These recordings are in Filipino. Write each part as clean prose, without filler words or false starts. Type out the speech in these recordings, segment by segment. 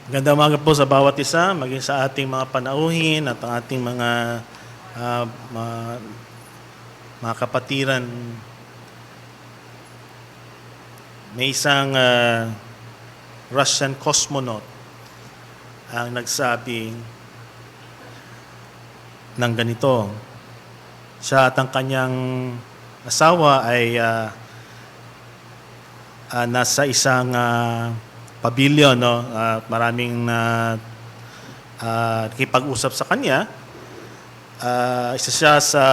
Ganda umaga po sa bawat isa, maging sa ating mga panauhin at ang ating mga ah, ma- mga kapatiran. May isang Russian cosmonaut ang nagsabi ng ganito. Siya at ang kanyang asawa ay nasa isang pavilion, no? Maraming nakipag-usap sa kanya. Isa siya sa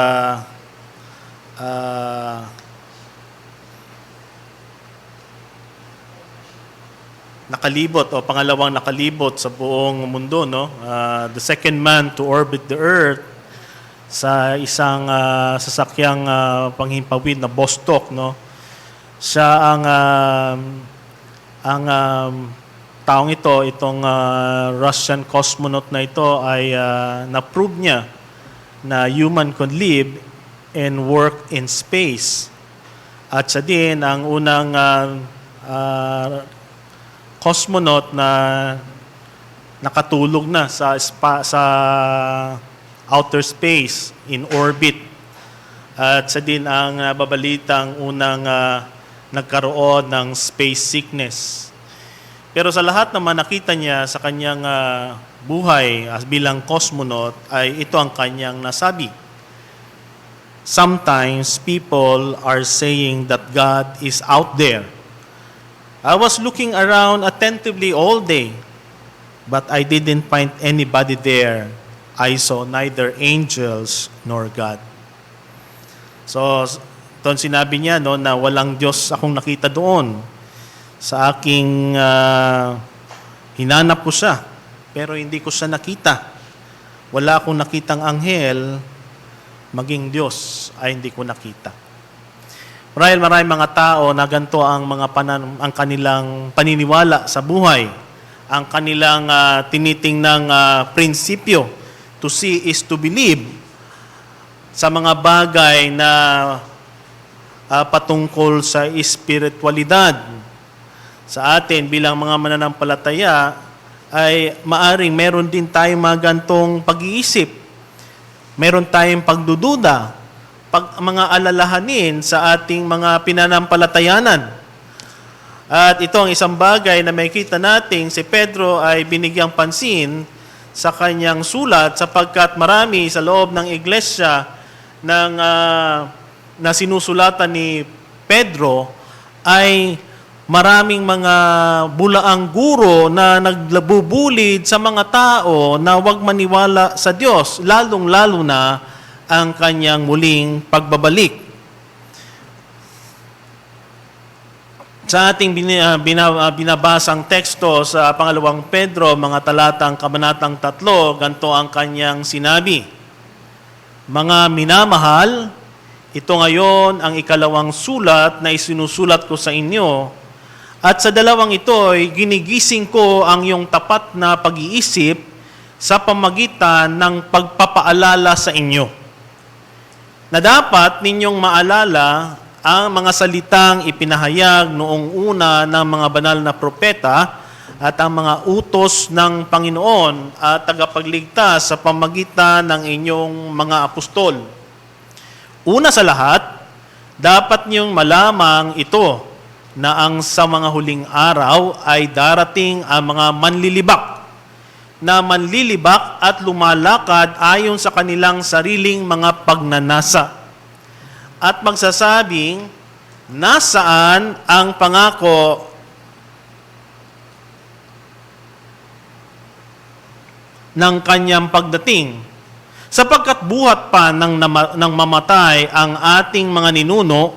nakalibot o pangalawang nakalibot sa buong mundo, no? The second man to orbit the Earth sa isang sasakyang panghimpawid na Vostok, no? Siya ang taong ito, itong Russian cosmonaut na ito ay na-prove niya na human can live and work in space. At siya din ang unang cosmonaut na nakatulog na sa outer space in orbit. At siya din ang babalitang unang nagkaroon ng space sickness. Pero sa lahat naman nakita niya sa kanyang buhay as bilang cosmonaut ay ito ang kanyang nasabi. Sometimes people are saying that God is out there. I was looking around attentively all day, but I didn't find anybody there. I saw neither angels nor God. So, doon sinabi niya, no, na walang Diyos akong nakita doon. Sa aking hinanap ko siya, pero hindi ko siya nakita. Wala akong nakitang anghel, maging Diyos ay hindi ko nakita. Maraming mga tao na ganito ang ang kanilang paniniwala sa buhay, ang kanilang tinitingnang prinsipyo. To see is to believe sa mga bagay na patungkol sa espiritualidad. Sa atin bilang mga mananampalataya ay maaring meron din tayong mga gantong pag-iisip. Meron tayong pagdududa, mga alalahanin sa ating mga pinanampalatayanan. At ito ang isang bagay na makikita natin si Pedro ay binigyang pansin sa kanyang sulat sapagkat marami sa loob ng iglesia na sinusulatan ni Pedro ay maraming mga bulaang guro na nagbubulid sa mga tao na huwag maniwala sa Diyos, lalong-lalo na ang kanyang muling pagbabalik. Sa ating binabasang teksto sa pangalawang Pedro, mga talatang kabanatang 3, ganito ang kanyang sinabi. Mga minamahal, ito ngayon ang ikalawang sulat na isinusulat ko sa inyo. At sa dalawang ito ay ginigising ko ang iyong tapat na pag-iisip sa pamagitan ng pagpapaalala sa inyo. Na dapat ninyong maalala ang mga salitang ipinahayag noong una ng mga banal na propeta at ang mga utos ng Panginoon at tagapagligtas sa pamagitan ng inyong mga apostol. Una sa lahat, dapat niyong malamang ito na ang sa mga huling araw ay darating ang mga manlilibak at lumalakad ayon sa kanilang sariling mga pagnanasa. At magsasabing, nasaan ang pangako ng kanyang pagdating? Sapagkat buhat pa nang mamatay ang ating mga ninuno,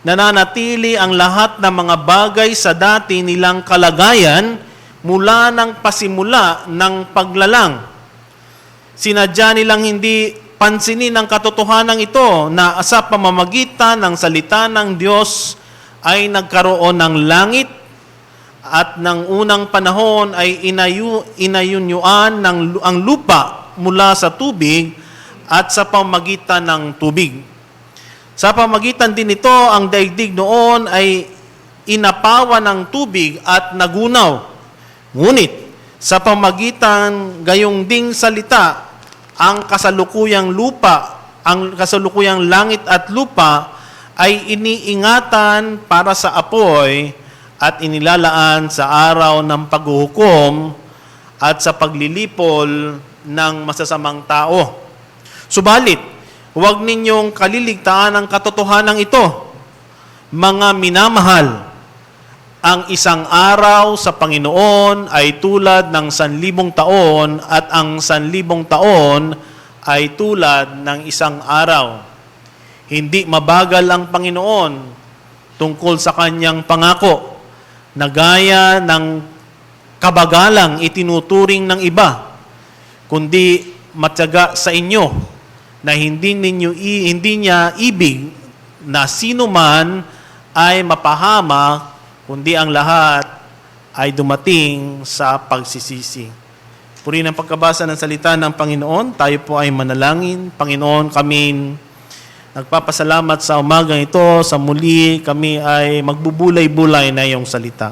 nananatili ang lahat ng mga bagay sa dati nilang kalagayan mula ng pasimula ng paglalang. Sinadya nilang hindi pansinin ang katotohanan ito na sa pamamagitan ng salita ng Diyos ay nagkaroon ng langit at ng unang panahon ay inayunyuan ang lupa mula sa tubig at sa pamamagitan ng tubig. Sa pamamagitan din ito, ang daigdig noon ay inapawan ng tubig at nagunaw. Ngunit sa pamagitan gayong ding salita, ang kasalukuyang langit at lupa ay iniingatan para sa apoy at inilalaan sa araw ng paghuhukom at sa paglilipol ng masasamang tao. Subalit, huwag ninyong kaliligtaan ang katotohanan ito, mga minamahal. Ang isang araw sa Panginoon ay tulad ng 1,000 taon at ang 1,000 taon ay tulad ng isang araw. Hindi mabagal ang Panginoon tungkol sa kanyang pangako na gaya ng kabagalang itinuturing ng iba, kundi matyaga sa inyo na hindi niya ibig na sino man ay mapahamak, kundi ang lahat ay dumating sa pagsisisi. Puri ng pagkabasa ng salita ng Panginoon, tayo po ay manalangin. Panginoon, kami nagpapasalamat sa umagang ito, sa muli kami ay magbubulay-bulay na iyong salita.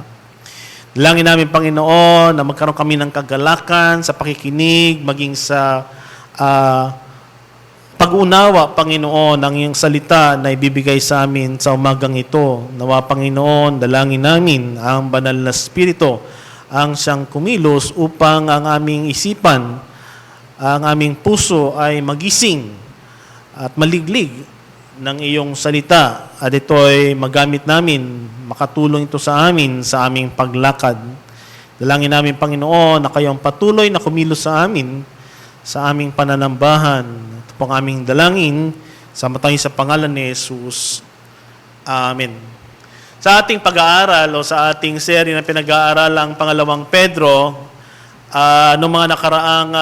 Dalangin namin, Panginoon, na magkaroon kami ng kagalakan sa pakikinig, maging sa pag-unawa, Panginoon, ng iyong salita na ibibigay sa amin sa umagang ito. Nawa, Panginoon, dalangin namin ang banal na Espiritu, ang siyang kumilos upang ang aming isipan, ang aming puso ay magising at maliglig ng iyong salita. At ito ay magamit namin, makatulong ito sa amin sa aming paglakad. Dalangin namin, Panginoon, na kayong patuloy na kumilos sa amin, sa aming pananambahan. Ito pong aming dalangin sa pangalan ni Jesus. Amen. Sa ating pag-aaral o sa ating serye na pinag-aaralang Pangalawang Pedro, noong mga nakaraang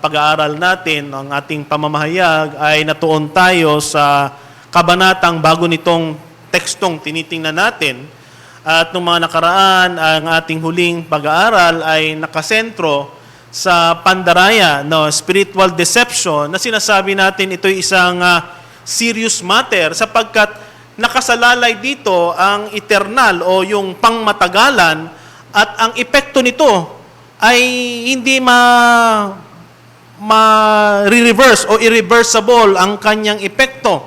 pag-aaral natin, ang ating pamamahayag ay natuon tayo sa kabanatang bago nitong tekstong tinitingnan natin. At noong mga nakaraan, ang ating huling pag-aaral ay nakasentro sa pandaraya, spiritual deception, na sinasabi natin ito'y isang serious matter sapagkat nakasalalay dito ang eternal o yung pangmatagalan at ang epekto nito ay hindi ma-reverse o irreversible ang kanyang epekto.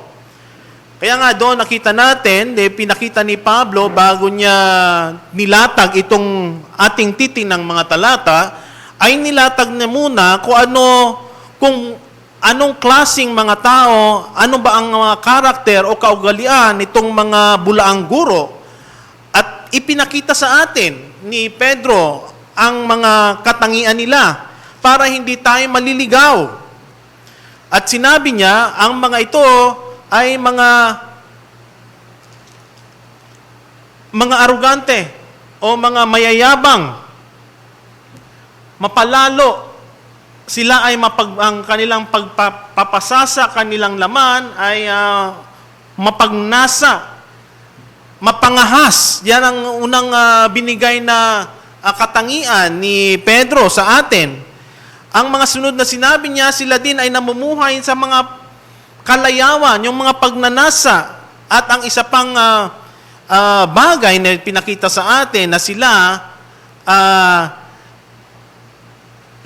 Kaya nga doon nakita natin, pinakita ni Pablo bago niya nilatag itong ating titinang mga talata, ay nilatag na muna kung anong klasing mga tao, ano ba ang mga karakter o kaugalian nitong mga bulaang guro. At ipinakita sa atin ni Pedro ang mga katangian nila para hindi tayo maliligaw. At sinabi niya, ang mga ito ay mga arugante o mga mayayabang, mapalalo. Sila ay ang kanilang pagpapasasa, kanilang laman ay mapagnasa, mapangahas. Yan ang unang binigay na katangian ni Pedro sa atin. Ang mga sunod na sinabi niya, sila din ay namumuhay sa mga kalayawan, yung mga pagnanasa. At ang isa pang bagay na pinakita sa atin na sila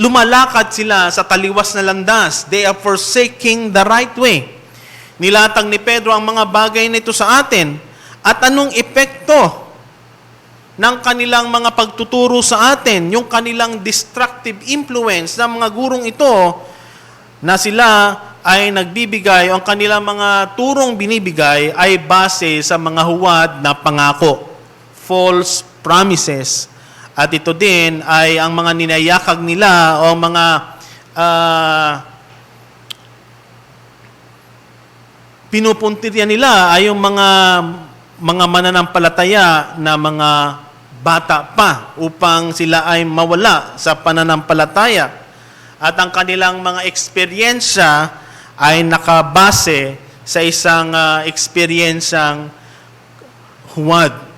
lumalakad sila sa taliwas na landas. They are forsaking the right way. Nilatag ni Pedro ang mga bagay na ito sa atin. At anong epekto ng kanilang mga pagtuturo sa atin, yung kanilang destructive influence ng mga gurong ito, na sila ay nagbibigay, o ang kanilang mga turong binibigay ay base sa mga huwad na pangako, false promises. At ito din ay ang mga ninayakag nila o mga pinupuntirya nila ay yung mga mananampalataya na mga bata pa upang sila ay mawala sa pananampalataya. At ang kanilang mga eksperyensya ay nakabase sa isang eksperyensyang huwad.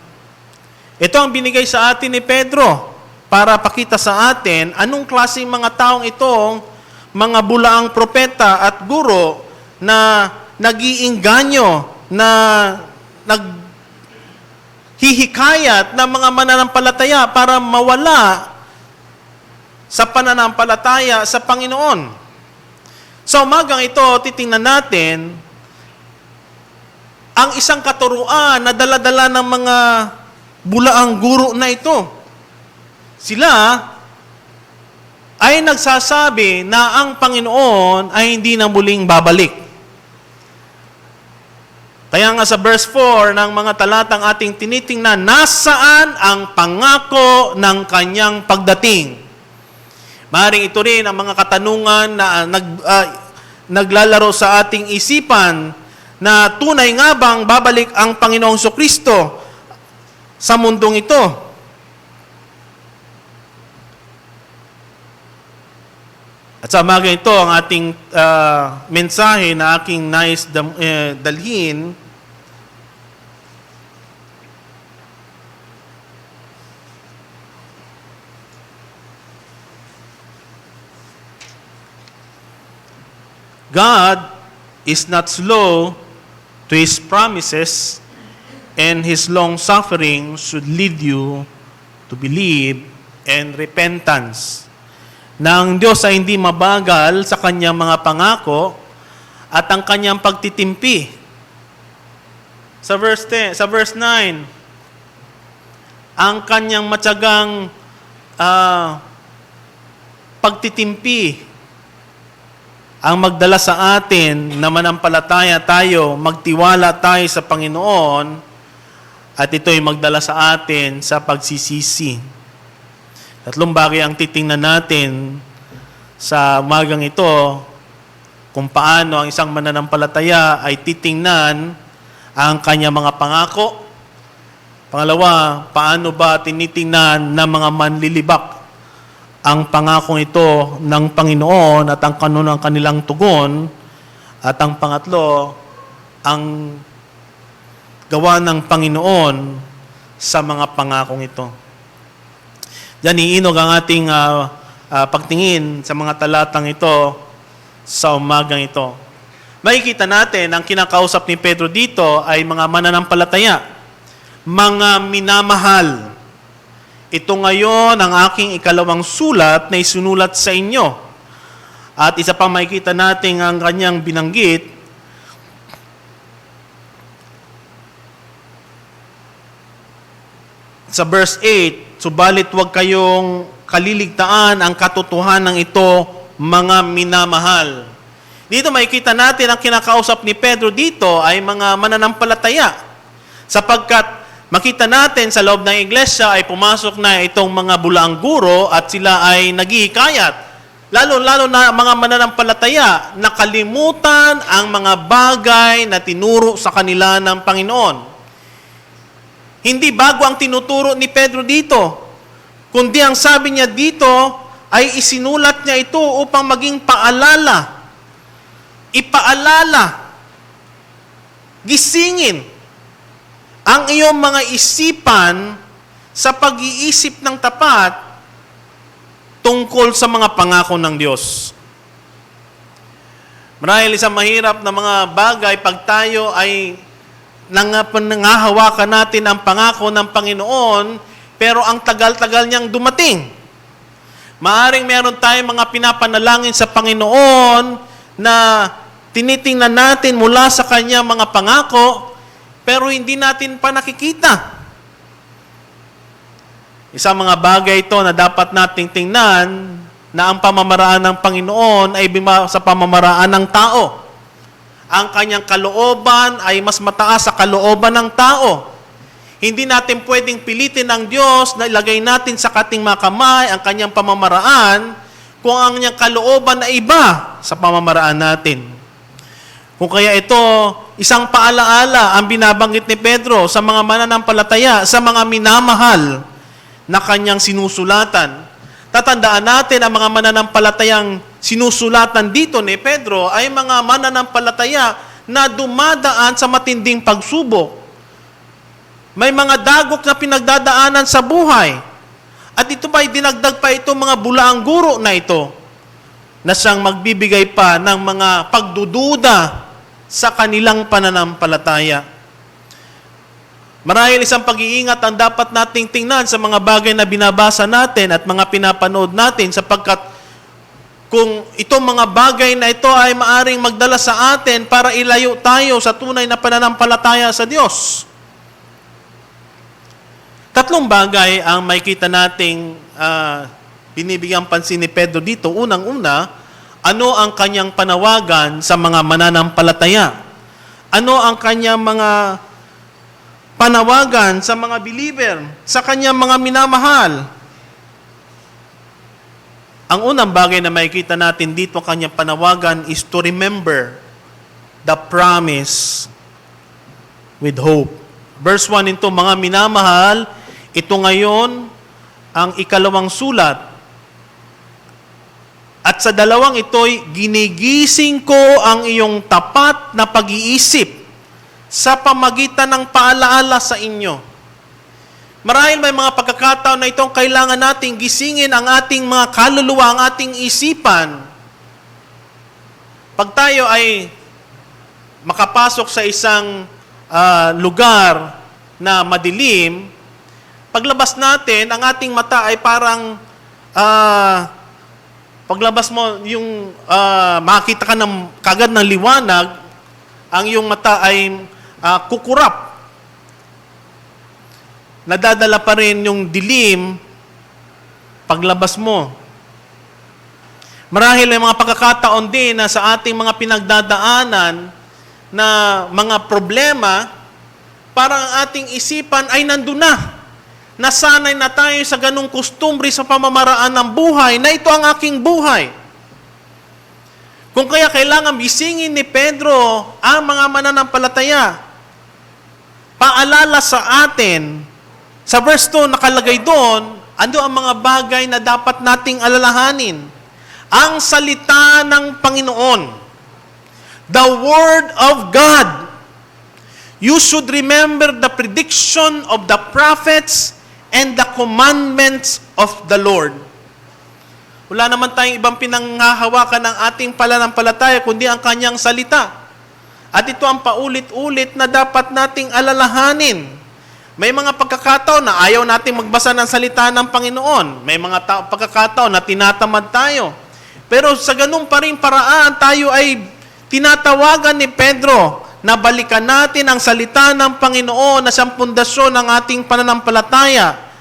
Ito ang binigay sa atin ni Pedro para pakita sa atin anong klaseng mga taong itong mga bulaang propeta at guro na nag-iinganyo, na naghihikayat ng mga mananampalataya para mawala sa pananampalataya sa Panginoon. Sa umagang ito, titingnan natin ang isang katuruan na dala-dala ng mga bulaang guro na ito. Sila ay nagsasabi na ang Panginoon ay hindi na muling babalik. Kaya nga sa verse 4 ng mga talatang ating tinitingnan, nasaan ang pangako ng kanyang pagdating? Maaaring ito rin ang mga katanungan na naglalaro sa ating isipan na tunay nga bang babalik ang Panginoong Jesucristo sa mundong ito? At sa umaga ito, ang ating mensahe na aking nais dalhin God is not slow to His promises, and His long-suffering should lead you to believe and repentance. Na ang Diyos ay hindi mabagal sa Kanyang mga pangako at ang Kanyang pagtitimpi. Sa verse 9, ang Kanyang matyagang pagtitimpi ang magdala sa atin na manampalataya tayo, magtiwala tayo sa Panginoon, at ito'y magdala sa atin sa pagsisisi. Tatlong bagay ang titingnan natin sa umagang ito, kung paano ang isang mananampalataya ay titingnan ang kanyang mga pangako. Pangalawa, paano ba tinitingnan ng mga manlilibak ang pangakong ito ng Panginoon at ang kanunang kanilang tugon. At ang pangatlo, ang gawa ng Panginoon sa mga pangakong ito. Diyan iinog ang ating pagtingin sa mga talatang ito sa umagang ito. Makikita natin, ang kinakausap ni Pedro dito ay mga mananampalataya, mga minamahal. Ito ngayon ang aking ikalawang sulat na isunulat sa inyo. At isa pang makikita natin ang kanyang binanggit. Sa verse 8, subalit huwag kayong kaliligtaan ang katotohanan ito, mga minamahal. Dito makikita natin ang kinakausap ni Pedro dito ay mga mananampalataya. Sapagkat makita natin sa loob ng iglesia ay pumasok na itong mga bulaang guro at sila ay naghihikayat. Lalo-lalo na mga mananampalataya, nakalimutan ang mga bagay na tinuro sa kanila ng Panginoon. Hindi bago ang tinuturo ni Pedro dito, kundi ang sabi niya dito ay isinulat niya ito upang maging paalala. Ipaalala. Gisingin ang iyong mga isipan sa pag-iisip ng tapat tungkol sa mga pangako ng Diyos. Marahil isang mahirap na mga bagay pag tayo ay nangahawakan natin ang pangako ng Panginoon, pero ang tagal-tagal niyang dumating. Maaring meron tayong mga pinapanalangin sa Panginoon na tinitingnan natin mula sa Kanya mga pangako, pero hindi natin pa nakikita. Isang mga bagay ito na dapat nating tingnan na ang pamamaraan ng Panginoon ay sa pamamaraan ng tao. Ang kanyang kalooban ay mas mataas sa kalooban ng tao. Hindi natin pwedeng pilitin ng Diyos na ilagay natin sa kating mga kamay ang kanyang pamamaraan kung ang kanyang kalooban ay iba sa pamamaraan natin. Kung kaya ito, isang paalaala ang binabanggit ni Pedro sa mga mananampalataya, sa mga minamahal na kanyang sinusulatan. Tatandaan natin ang mga mananampalatayang sinusulatan dito ni Pedro ay mga mananampalataya na dumadaan sa matinding pagsubok. May mga dagok na pinagdadaanan sa buhay. At ito ba'y dinagdag pa itong mga bulaang guro na ito na siyang magbibigay pa ng mga pagdududa sa kanilang pananampalataya. Marahil isang pag-iingat ang dapat nating tingnan sa mga bagay na binabasa natin at mga pinapanood natin sapagkat kung itong mga bagay na ito ay maaring magdala sa atin para ilayo tayo sa tunay na pananampalataya sa Diyos. Tatlong bagay ang makikita nating binibigyang pansin ni Pedro dito. Unang-una, ano ang kanyang panawagan sa mga mananampalataya? Ano ang kanyang mga panawagan sa mga believer, sa kanyang mga minamahal? Ang unang bagay na makikita natin dito, kanyang panawagan is to remember the promise with hope. Verse 1 nito, mga minamahal, ito ngayon ang ikalawang sulat. At sa dalawang ito'y ginigising ko ang iyong tapat na pag-iisip sa pamagitan ng paalaala sa inyo. Marahil may mga pagkakataon na itong kailangan nating gisingin ang ating mga kaluluwa, ang ating isipan. Pag tayo ay makapasok sa isang lugar na madilim, paglabas natin, ang ating mata ay parang paglabas mo, yung makita ka ng kagad ng liwanag, ang iyong mata ay kukurap. Nadadala pa rin yung dilim paglabas mo. Marahil may mga pagkakataon din na sa ating mga pinagdadaanan na mga problema, parang ang ating isipan ay nandun na. Nasanay na tayo sa ganung kustumbre sa pamamaraan ng buhay na ito ang aking buhay. Kung kaya kailangan bisingin ni Pedro ang mga mananampalataya, paalala sa atin, sa verse 2 nakalagay doon, ano ang mga bagay na dapat nating alalahanin? Ang salita ng Panginoon, the Word of God. You should remember the prediction of the prophets and the commandments of the Lord. Wala naman tayong ibang pinanghahawakan ng ating pananampalataya kundi ang kanyang salita. At ito ang paulit-ulit na dapat nating alalahanin. May mga pagkakataon na ayaw nating magbasa ng salita ng Panginoon. May mga pagkakataon na tinatamad tayo. Pero sa ganung pa rin paraan, tayo ay tinatawagan ni Pedro na balikan natin ang salita ng Panginoon na siyang pundasyon ng ating pananampalataya.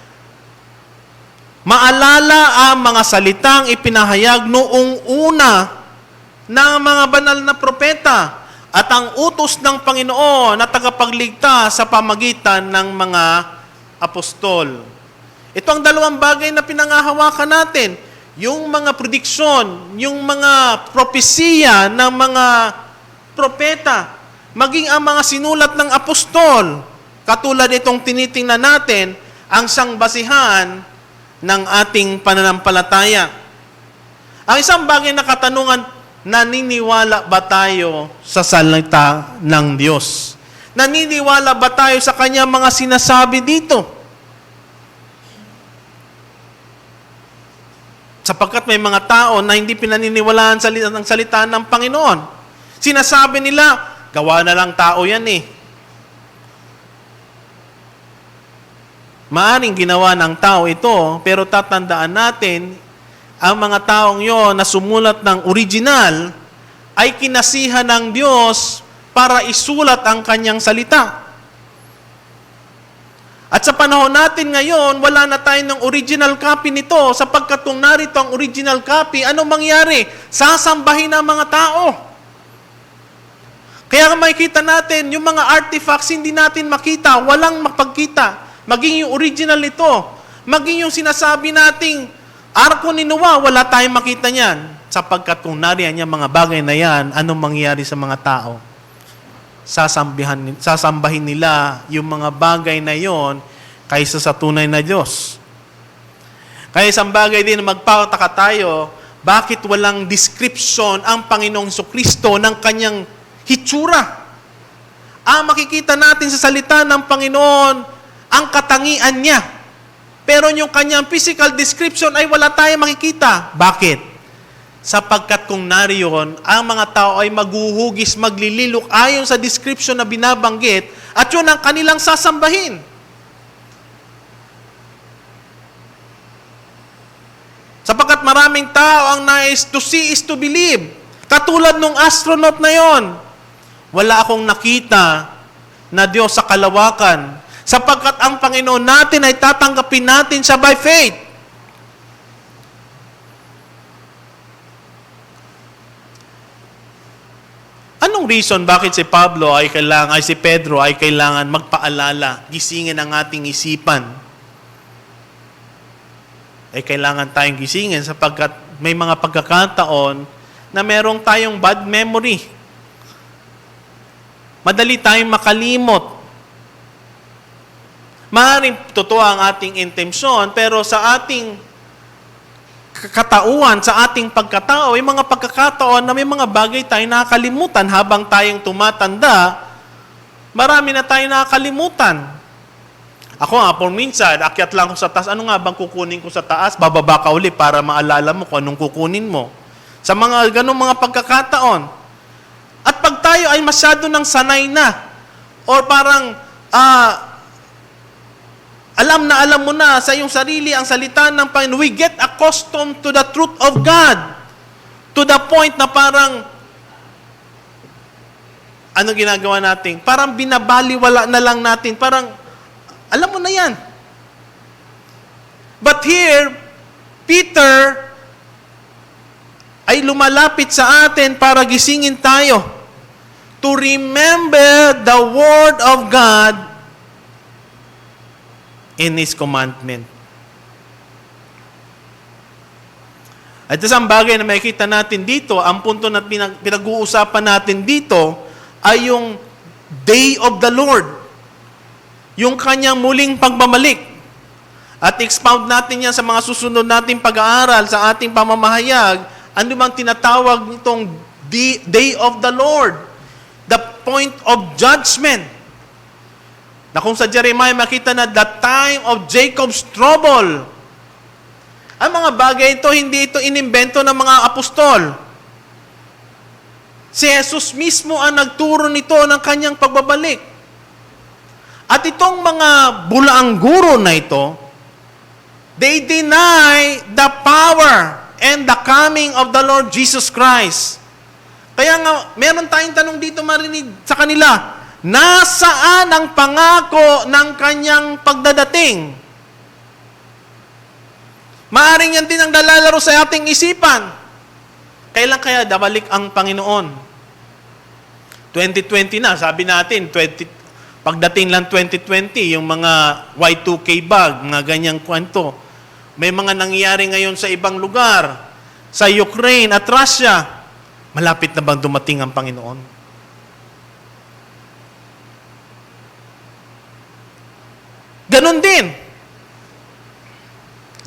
Maalala ang mga salitang ipinahayag noong una ng mga banal na propeta at ang utos ng Panginoon na tagapagligtas sa pamagitan ng mga apostol. Ito ang dalawang bagay na pinangahawakan natin. Yung mga prediksyon, yung mga propesiya ng mga propeta, maging ang mga sinulat ng apostol. Katulad itong tinitingnan natin, ang siyang basihan ng ating pananampalataya. Ang isang bagay na katanungan, naniniwala ba tayo sa salita ng Diyos? Naniniwala ba tayo sa kanyang mga sinasabi dito? Sapagkat may mga tao na hindi pinaniniwalaan ng salita ng Panginoon. Sinasabi nila, gawa na lang tao yan eh. Maaring ginawa ng tao ito, pero tatandaan natin, ang mga taong yon na sumulat ng original ay kinasihan ng Diyos para isulat ang kanyang salita. At sa panahon natin ngayon, wala na tayo ng original copy nito sapagkat kung narito ang original copy, anong mangyari? Sasambahin ng mga tao. Kaya makikita natin, yung mga artifacts hindi natin makita, walang mapagkita. Maging yung original nito, maging yung sinasabi nating Arko ni Noah, wala tayong makita niyan. Sapagkat kung nariyan yung mga bagay na yan, anong mangyayari sa mga tao? Sasambahin nila yung mga bagay na yon kaysa sa tunay na Diyos. Kaya isang bagay din na magpataka tayo, bakit walang description ang Panginoong Jesucristo ng kanyang hitsura? Makikita natin sa salita ng Panginoon ang katangian niya. Pero yung kanyang physical description ay wala tayong makikita. Bakit? Sapagkat kung nariyon, ang mga tao ay maghuhugis, maglililok ayon sa description na binabanggit, At yun ang kanilang sasambahin. Sapagkat maraming tao ang nais to see is to believe. Katulad nung astronaut na yon, wala akong nakita na Diyos sa kalawakan. Sapagkat ang Panginoon natin ay tatanggapin natin siya by faith. Anong reason bakit si Pedro ay kailangan magpaalala, gisingin ang ating isipan? Ay kailangan tayong gisingin sapagkat may mga pagkakataon na merong tayong bad memory. Madali tayong makalimot. Maaaring totoo ang ating intensyon, pero sa ating katauhan, sa ating pagkatao, may mga pagkakataon na may mga bagay tayo nakakalimutan habang tayong tumatanda, marami na tayo nakakalimutan. Ako nga, por minsan, akyat lang ko sa taas, ano nga bang kukunin ko sa taas? Bababa ka uli para maalala mo kung anong kukunin mo. Sa mga ganong mga pagkakataon. At pag tayo ay masyado nang sanay na, or parang, alam mo na sa iyong sarili ang salita ng Panginoon, we get accustomed to the truth of God. To the point na parang, ano ginagawa natin? Parang binabaliwala na lang natin. Parang, alam mo na yan. But here, Peter ay lumalapit sa atin para gisingin tayo. To remember the Word of God in His commandment. At isang bagay na makikita natin dito, ang punto na pinag-uusapan natin dito ay yung Day of the Lord. Yung kanyang muling pagbabalik. At expound natin yan sa mga susunod nating pag-aaral sa ating pamamahayag, ano bang tinatawag nitong Day of the Lord. The point of judgment. Na kung sa Jeremiah makita na the time of Jacob's trouble. Ang mga bagay ito, hindi ito inimbento ng mga apostol. Si Jesus mismo ang nagturo nito ng kanyang pagbabalik. At itong mga bulaang guro na ito, they deny the power and the coming of the Lord Jesus Christ. Kaya nga, meron tayong tanong dito marinig sa kanila, nasaan ang pangako ng kanyang pagdadating? Maaring yan din ang nalalaro sa ating isipan. Kailan kaya dabalik ang Panginoon? 2020 na, sabi natin, pagdating lang 2020, yung mga Y2K bag, mga ganyang kwento. May mga nangyayari ngayon sa ibang lugar, sa Ukraine at Russia. Malapit na bang dumating ang Panginoon? Ganon din.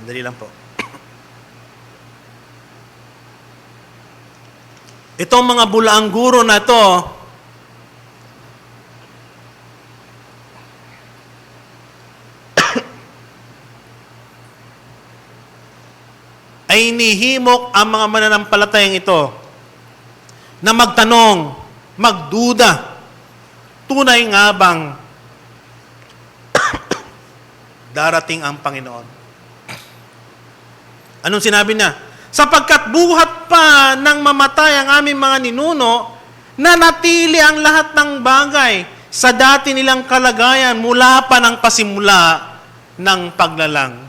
Dali lang po. Itong mga bulaang guro na to, ay inihimok ang mga mananampalatayang ito na magtanong, magduda, tunay nga bang darating ang Panginoon? Anong sinabi niya? Sapagkat buhat pa nang mamatay ang aming mga ninuno, nanatili ang lahat ng bagay sa dati nilang kalagayan mula pa ng pasimula ng paglalang.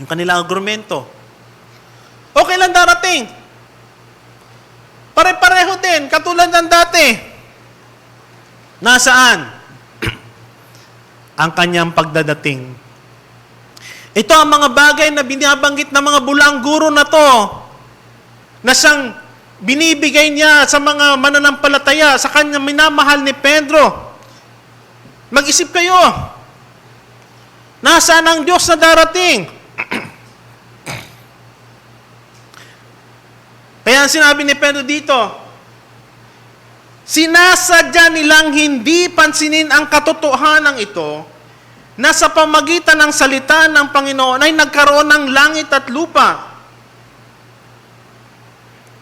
Yung kanilang argumento. Okay lang darating. Pare-pareho din, katulad ng dati. Nasaan? Ang kanyang pagdadating. Ito ang mga bagay na binabanggit ng mga bulaang guro na to, na siyang binibigay niya sa mga mananampalataya, sa kanyang minamahal ni Pedro. Mag-isip kayo. Nasaan ang Diyos na darating? Kaya sinabi ni Pedro dito, sinasadya nilang hindi pansinin ang katotohanan ito na sa pamagitan ng salita ng Panginoon ay nagkaroon ng langit at lupa.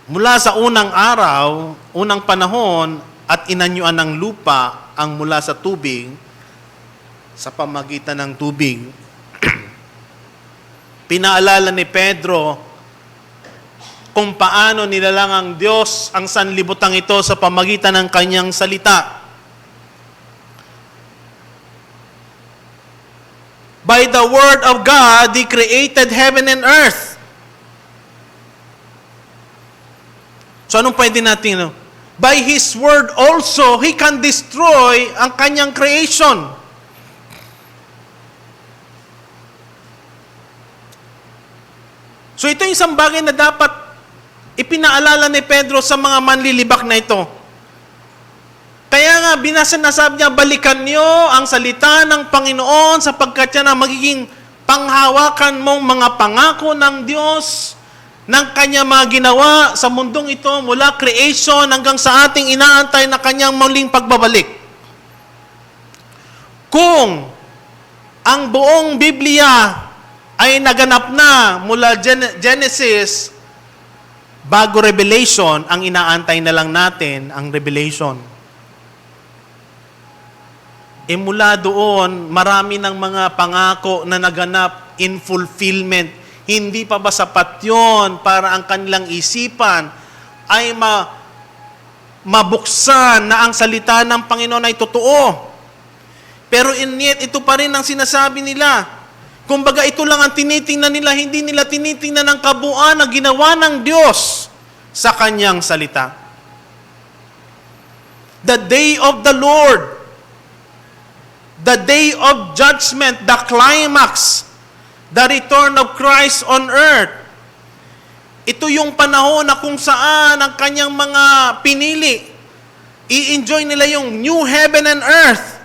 Mula sa unang araw, unang panahon, at inanyuan ng lupa ang mula sa tubig sa pamagitan ng tubig. Pinaalala ni Pedro kung paano nilalang ang Diyos ang sanlibutan ito sa pamagitan ng kanyang salita. By the word of God, He created heaven and earth. So anong pwede natin? By His word also, He can destroy ang kanyang creation. So ito yung isang bagay na dapat ipinaalala ni Pedro sa mga manlilibak na ito. Kaya nga, sinasabi niya, balikan niyo ang salita ng Panginoon sapagkat yan ang magiging panghawakan mong mga pangako ng Diyos, ng Kanya mga ginawa sa mundong ito mula creation hanggang sa ating inaantay na Kanyang muling pagbabalik. Kung ang buong Biblia ay naganap na mula Genesis bago Revelation, ang inaantay na lang natin ang Revelation. Mula doon, marami ng mga pangako na naganap in fulfillment. Hindi pa ba sapat yun para ang kanilang isipan ay mabuksan na ang salita ng Panginoon ay totoo? Pero yet, ito pa rin ang sinasabi nila. Kumbaga, ito lang ang tinitingnan nila, hindi nila tinitingnan ang kabuuan na ginawa ng Diyos sa Kanyang salita. The day of the Lord, the day of judgment, the climax, the return of Christ on earth. Ito yung panahon na kung saan ang Kanyang mga pinili, i-enjoy nila yung new heaven and earth.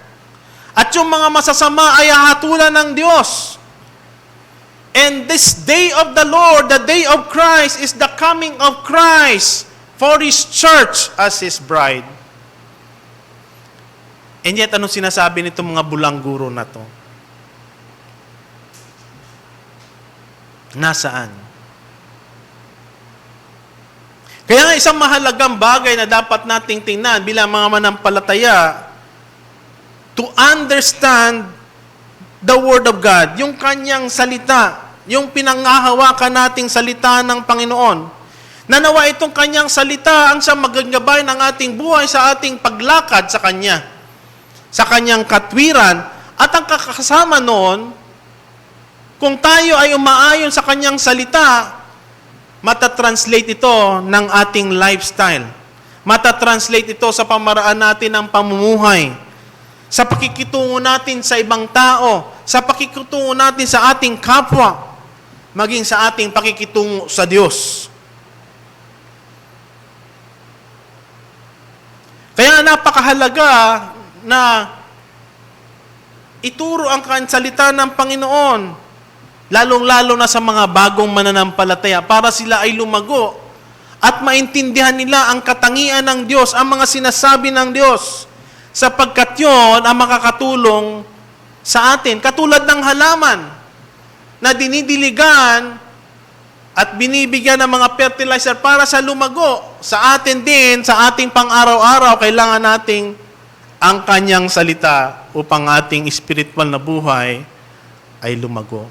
At yung mga masasama ay hahatulan ng Diyos. And this day of the Lord, the day of Christ, is the coming of Christ for His church as His bride. And yet, anong sinasabi nitong mga bulangguro na to? Nasaan? Kaya nga isang mahalagang bagay na dapat nating tingnan bilang mga manampalataya, to understand the Word of God, yung Kanyang salita, yung pinangahawakan nating salita ng Panginoon. Nanawa itong Kanyang salita ang siyang magagabay ng ating buhay sa ating paglakad sa Kanya, sa Kanyang katwiran, at ang kakasama noon, kung tayo ay umaayon sa Kanyang salita, matatranslate ito ng ating lifestyle. Matatranslate ito sa pamaraan natin ng pamumuhay, sa pakikitungo natin sa ibang tao, sa pakikitungo natin sa ating kapwa, maging sa ating pakikitungo sa Diyos. Kaya napakahalaga na ituro ang salita ng Panginoon, lalong-lalo na sa mga bagong mananampalataya, para sila ay lumago at maintindihan nila ang katangian ng Diyos, ang mga sinasabi ng Diyos, sapagkat yun ang makakatulong sa atin. Katulad ng halaman na dinidiligan at binibigyan ng mga fertilizer para sa lumago. Sa atin din, sa ating pang-araw-araw, kailangan nating ang Kanyang salita upang ating spiritual na buhay ay lumago.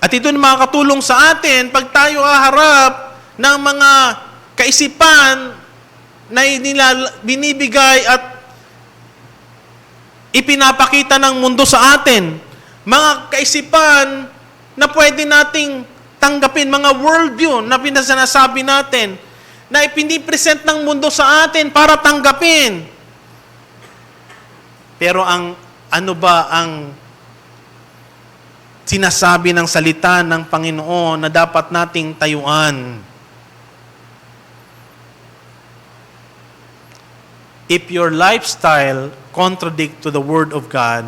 At ito na makakatulong sa atin pag tayo haharap ng mga kaisipan na binibigay at ipinapakita ng mundo sa atin. Mga kaisipan na pwede nating tanggapin, mga worldview na pinasanasabi natin, na ipinipresent ng mundo sa atin para tanggapin. Pero ano ba ang sinasabi ng salita ng Panginoon na dapat nating tayuan? If your lifestyle contradict to the Word of God,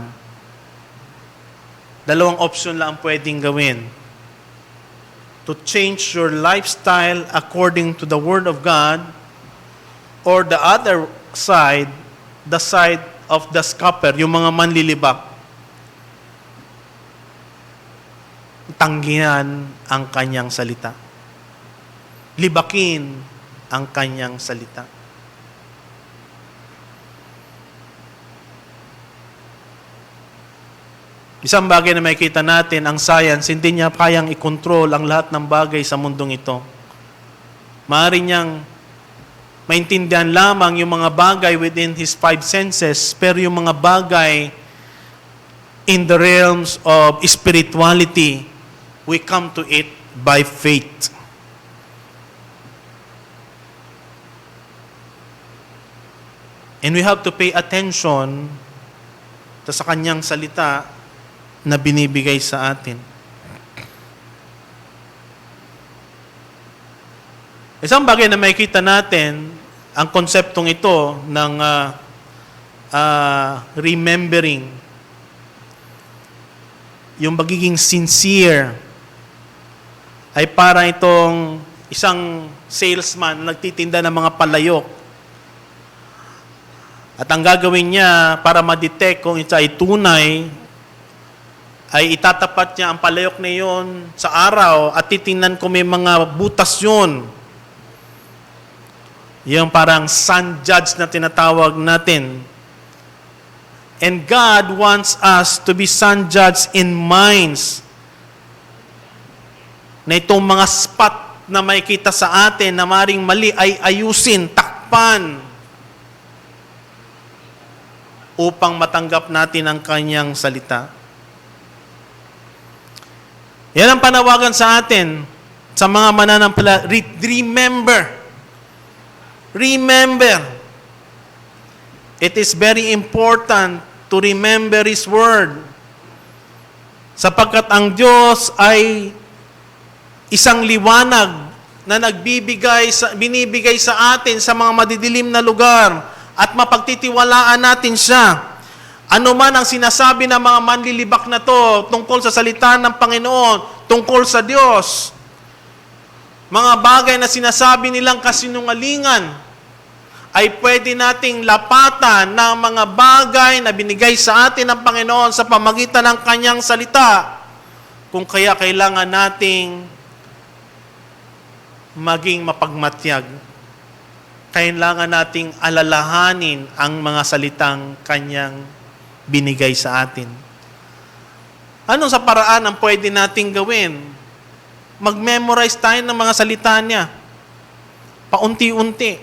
dalawang option lang ang pwedeng gawin. To change your lifestyle according to the Word of God, or the other side, the side of the scoffer, yung mga manlilibak, tanggihan ang Kanyang salita. libakin ang kanyang salita. Isang bagay na makikita natin, ang science, hindi niya kayang i-control ang lahat ng bagay sa mundong ito. Maaari niyang maintindihan lamang yung mga bagay within his five senses, pero yung mga bagay in the realms of spirituality, we come to it by faith. And we have to pay attention sa kanyang salita na binibigay sa atin. Isang bagay na makikita natin, ang konseptong ito ng remembering, yung magiging sincere, ay para itong isang salesman na nagtitinda ng mga palayok. At ang gagawin niya para ma-detect kung ito ay tunay, ay itatapat niya ang palayok na iyon sa araw at titingnan kung may mga butas yun. Yung parang sun judge na tinatawag natin. And God wants us to be sun judge in minds. Na itong mga spot na makikita sa atin na maring mali ay ayusin, takpan, upang matanggap natin ang kanyang salita. Yan ang panawagan sa atin, sa mga mananampalataya. Remember. Remember. It is very important to remember His Word. Sapagkat ang Diyos ay isang liwanag na binibigay sa atin sa mga madidilim na lugar at mapagtitiwalaan natin siya. Ano man ang sinasabi ng mga manlilibak na to tungkol sa salita ng Panginoon, tungkol sa Diyos, mga bagay na sinasabi nilang kasinungalingan, ay pwede nating lapatan ng mga bagay na binigay sa atin ng Panginoon sa pamagitan ng Kanyang salita. Kung kaya kailangan nating maging mapagmatyag. Kailangan nating alalahanin ang mga salitang Kanyang binigay sa atin. Ano sa paraan ang pwede nating gawin? Mag-memorize tayo ng mga salita niya. Paunti-unti.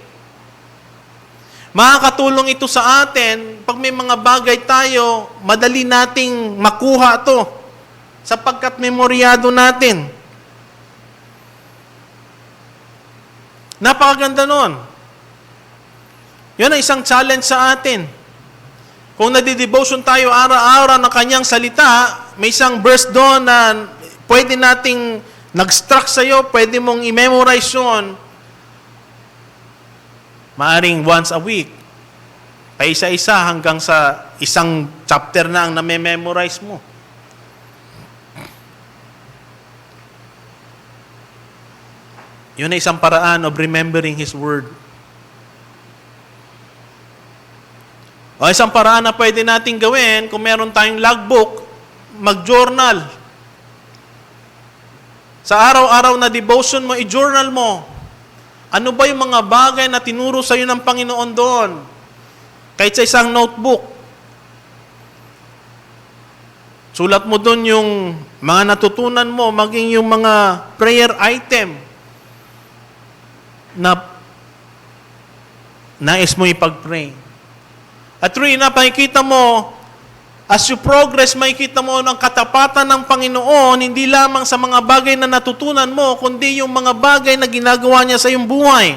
Makakatulong ito sa atin pag may mga bagay tayo, madali nating makuha ito sapagkat memoryado natin. Napakaganda nun. Yan ang isang challenge sa atin. Kung nadidevotion tayo araw-araw ng kanyang salita, may isang verse doon na pwede nating nag-struck sa'yo, pwede mong i-memorize yun. Maaring once a week, pa isa-isa hanggang sa isang chapter na ang na-memorize mo. Yun ay isang paraan of remembering His Word. O isang paraan na pwede nating gawin, kung meron tayong logbook, mag-journal. Sa araw-araw na devotion mo, i-journal mo. Ano ba yung mga bagay na tinuro sa iyo ng Panginoon doon? Kahit sa isang notebook. Sulat mo doon yung mga natutunan mo, maging yung mga prayer item na nais mo ipag-pray. At rin na makikita mo, as you progress, makikita mo ang katapatan ng Panginoon, hindi lamang sa mga bagay na natutunan mo, kundi yung mga bagay na ginagawa niya sa iyong buhay.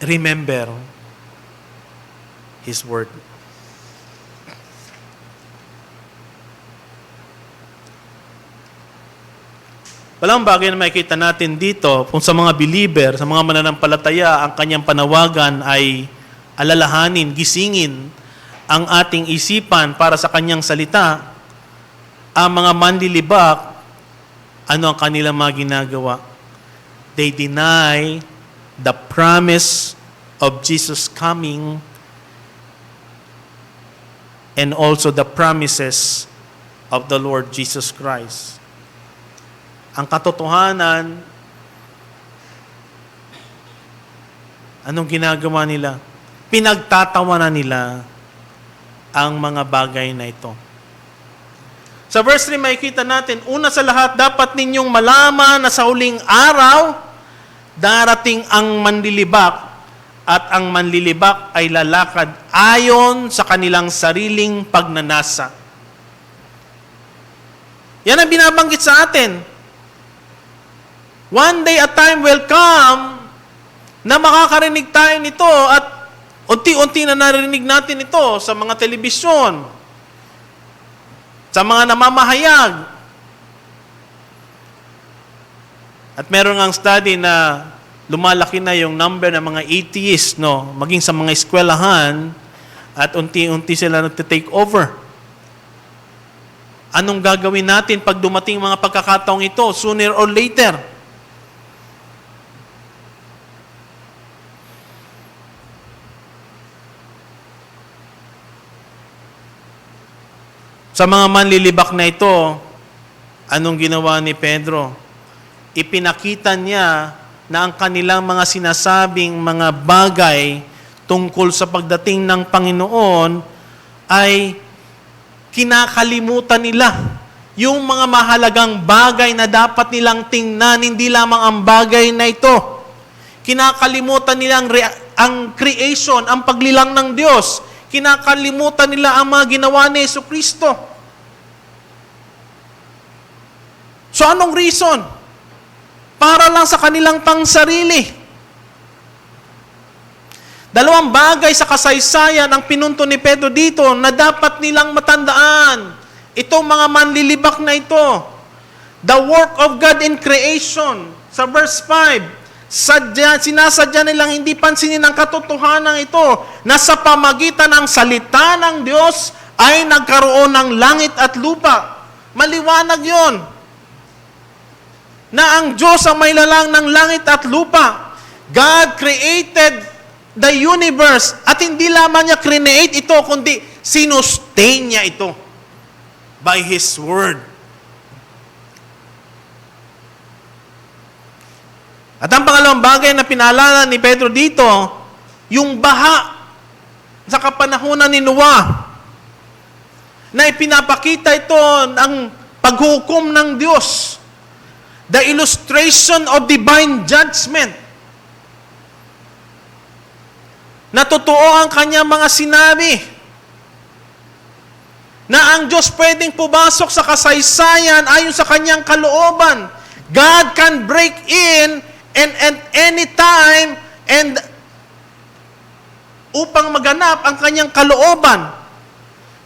Remember His Word. Walang bagay na makikita natin dito kung sa mga believer, sa mga mananampalataya, ang kanyang panawagan ay alalahanin, gisingin ang ating isipan para sa kanyang salita. Ang mga manlilibak, ano ang kanilang mga ginagawa? They deny the promise of Jesus coming and also the promises of the Lord Jesus Christ. ang katotohanan, anong ginagawa nila? Pinagtatawanan nila ang mga bagay na ito. Sa verse 3, makikita natin, una sa lahat, dapat ninyong malaman na sa huling araw, darating ang manlilibak, at ang manlilibak ay lalakad ayon sa kanilang sariling pagnanasa. Yan ang binabanggit sa atin. One day a time will come na makakarinig tayo nito at unti-unti na narinig natin ito sa mga telebisyon, sa mga namamahayag. At meron ngang study na lumalaki na yung number ng mga atheists, no, maging sa mga eskwelahan, at unti-unti sila nagte-take over. Anong gagawin natin pag dumating mga pagkakataong ito, sooner or later? Sa mga manlilibak na ito, anong ginawa ni Pedro? Ipinakita niya na ang kanilang mga sinasabing mga bagay tungkol sa pagdating ng Panginoon ay kinakalimutan nila yung mga mahalagang bagay na dapat nilang tingnan, hindi lamang ang bagay na ito. Kinakalimutan nila ang creation, ang paglilang ng Diyos. Kinakalimutan nila ang mga ginawa ni Jesucristo. So anong reason? Para lang sa kanilang pangsarili. Dalawang bagay sa kasaysayan ang pinunto ni Pedro dito na dapat nilang matandaan. Itong mga manlilibak na ito. The work of God in creation. Sa verse 5, sinasadya nilang hindi pansinin ang katotohanan ito na sa pamagitan ng salita ng Diyos ay nagkaroon ng langit at lupa. Maliwanag yon na ang Diyos ang may lalang ng langit at lupa. God created the universe at hindi lamang niya create ito, kundi sinustain niya ito by His Word. At ang pangalawang bagay na pinaalala ni Pedro dito, yung baha sa kapanahunan ni Noah, na ipinapakita ito ng paghukom ng Diyos. The illustration of divine judgment. Na totoo ang kanyang mga sinabi. Na ang Diyos pwedeng pumasok sa kasaysayan ayon sa kanyang kalooban. God can break in and at any time and upang maganap ang kanyang kalooban.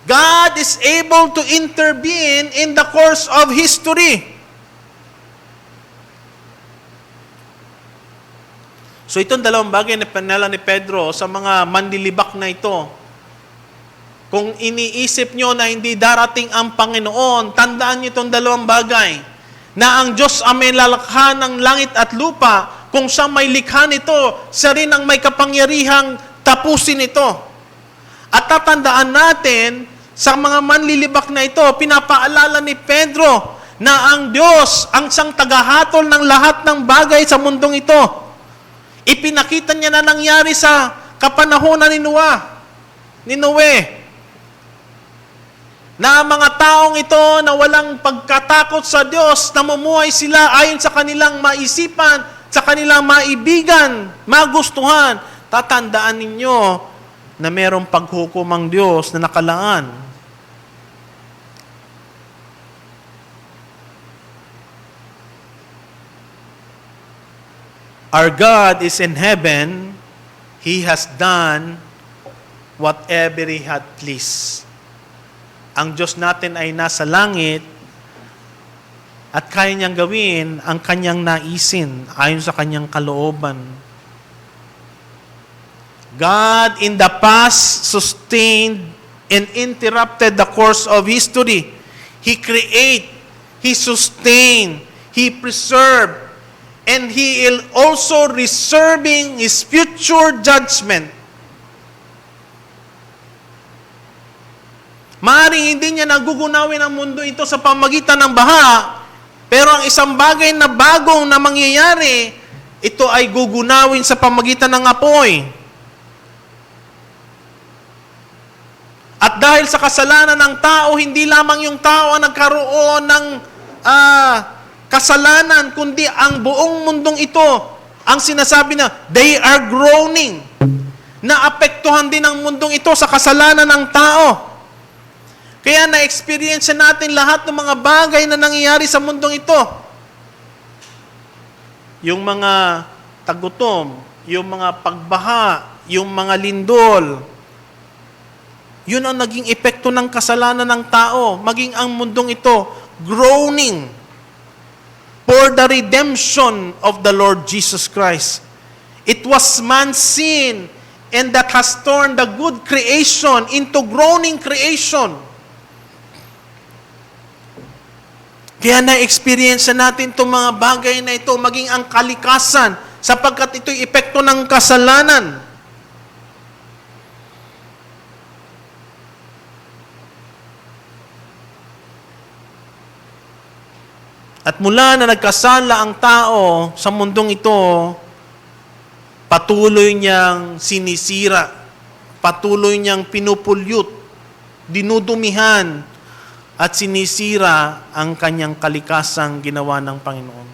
God is able to intervene in the course of history. So itong dalawang bagay na pinala ni Pedro sa mga manlilibak na ito. Kung iniisip nyo na hindi darating ang Panginoon, tandaan nyo itong dalawang bagay. Na ang Diyos ang may lalakha ng langit at lupa, kung siya may likha nito, siya rin ang may kapangyarihang tapusin ito. At tatandaan natin, sa mga manlilibak na ito, pinapaalala ni Pedro na ang Diyos ang siyang tagahatol ng lahat ng bagay sa mundong ito. Ipinakita niya na nangyari sa kapanahonan ni Noe. Na mga taong ito na walang pagkatakot sa Diyos, namumuhay sila ayon sa kanilang maisipan, sa kanilang maibigan, magustuhan. Tatandaan ninyo na mayroong paghukom ang Diyos na nakalaan. Our God is in heaven. He has done whatever He had pleased. Ang Diyos natin ay nasa langit at kaya niyang gawin ang kanyang naisin ayon sa kanyang kalooban. God in the past sustained and interrupted the course of history. He created, He sustained, He preserved, and He is also reserving His future judgment. Maaaring hindi niya nagugunawin ang mundo ito sa pamagitan ng baha, Pero ang isang bagay na bagong na mangyayari, ito ay gugunawin sa pamagitan ng apoy. At dahil sa kasalanan ng tao, hindi lamang yung tao ang nagkaroon ng kasalanan, kundi ang buong mundong ito. Ang sinasabi na, they are groaning. Naapektuhan din ang mundong ito sa kasalanan ng tao. Kaya na-experience natin lahat ng mga bagay na nangyayari sa mundong ito. Yung mga tagutom, yung mga pagbaha, yung mga lindol, yun ang naging epekto ng kasalanan ng tao. Maging ang mundong ito, groaning for the redemption of the Lord Jesus Christ. It was man's sin, and that has turned the good creation into groaning creation. Kaya na-experience natin itong mga bagay na ito, maging ang kalikasan, sapagkat ito'y epekto ng kasalanan. At mula na nagkasala ang tao sa mundong ito, patuloy niyang sinisira, patuloy niyang pinupulyut, dinudumihan, at sinisira ang kanyang kalikasang ginawa ng Panginoon.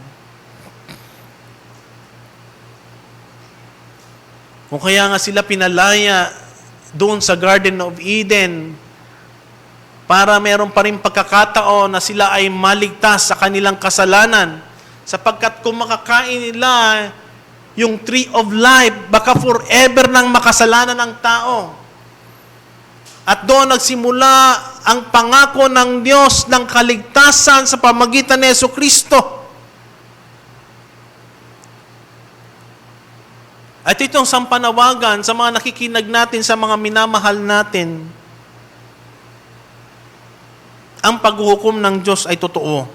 Kung kaya nga sila pinalaya doon sa Garden of Eden, para meron pa rin pagkakataon na sila ay maligtas sa kanilang kasalanan, sapagkat kung makakain nila yung tree of life, baka forever nang makasalanan ng tao. At doon nagsimula ang pangako ng Diyos ng kaligtasan sa pamagitan ni Jesucristo. At itong sampanawagan sa mga nakikinag natin, sa mga minamahal natin, ang paghuhukom ng Diyos ay totoo.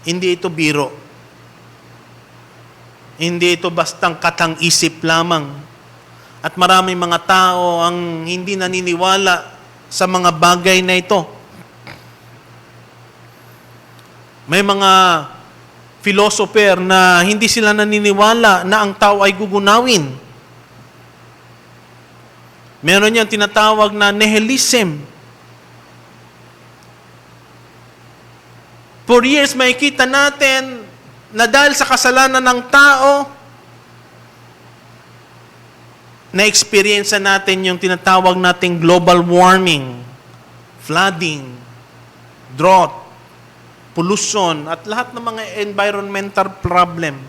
Hindi ito biro. Hindi ito bastang katang-isip lamang. At maraming mga tao ang hindi naniniwala sa mga bagay na ito. May mga philosopher na hindi sila naniniwala na ang tao ay gugunawin. Meron yan tinatawag na nihilism. For years, makikita natin na dahil sa kasalanan ng tao, na-experience natin yung tinatawag nating global warming, flooding, drought, pollution, at lahat ng mga environmental problem.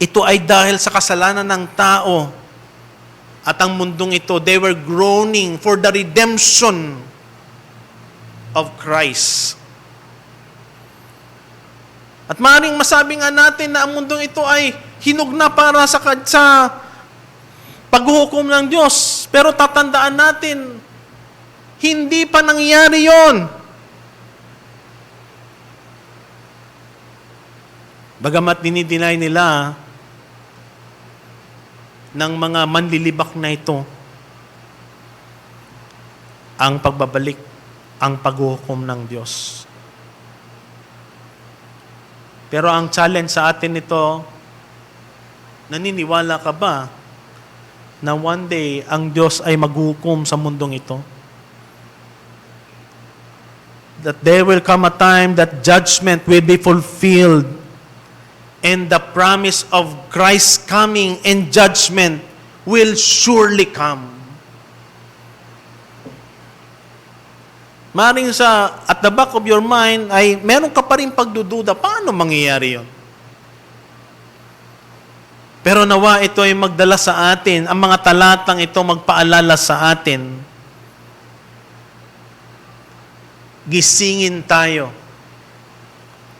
Ito ay dahil sa kasalanan ng tao at ang mundong ito, they were groaning for the redemption of Christ. At maaaring masabi nga natin na ang mundong ito ay hinug na para sa paghuhukom ng Diyos. Pero tatandaan natin, hindi pa nangyayari yon. Bagamat dinideny nila ng mga manlilibak na ito ang pagbabalik, ang paghuhukom ng Diyos. Pero ang challenge sa atin ito, naniniwala ka ba na one day ang Diyos ay maghuhukom sa mundong ito? That there will come a time that judgment will be fulfilled, and the promise of Christ's coming and judgment will surely come. Maring at the back of your mind ay meron ka pa rin pagdududa, paano mangyayari yon? Pero nawa ito ay magdala sa atin, ang mga talatang ito magpaalala sa atin. Gisingin tayo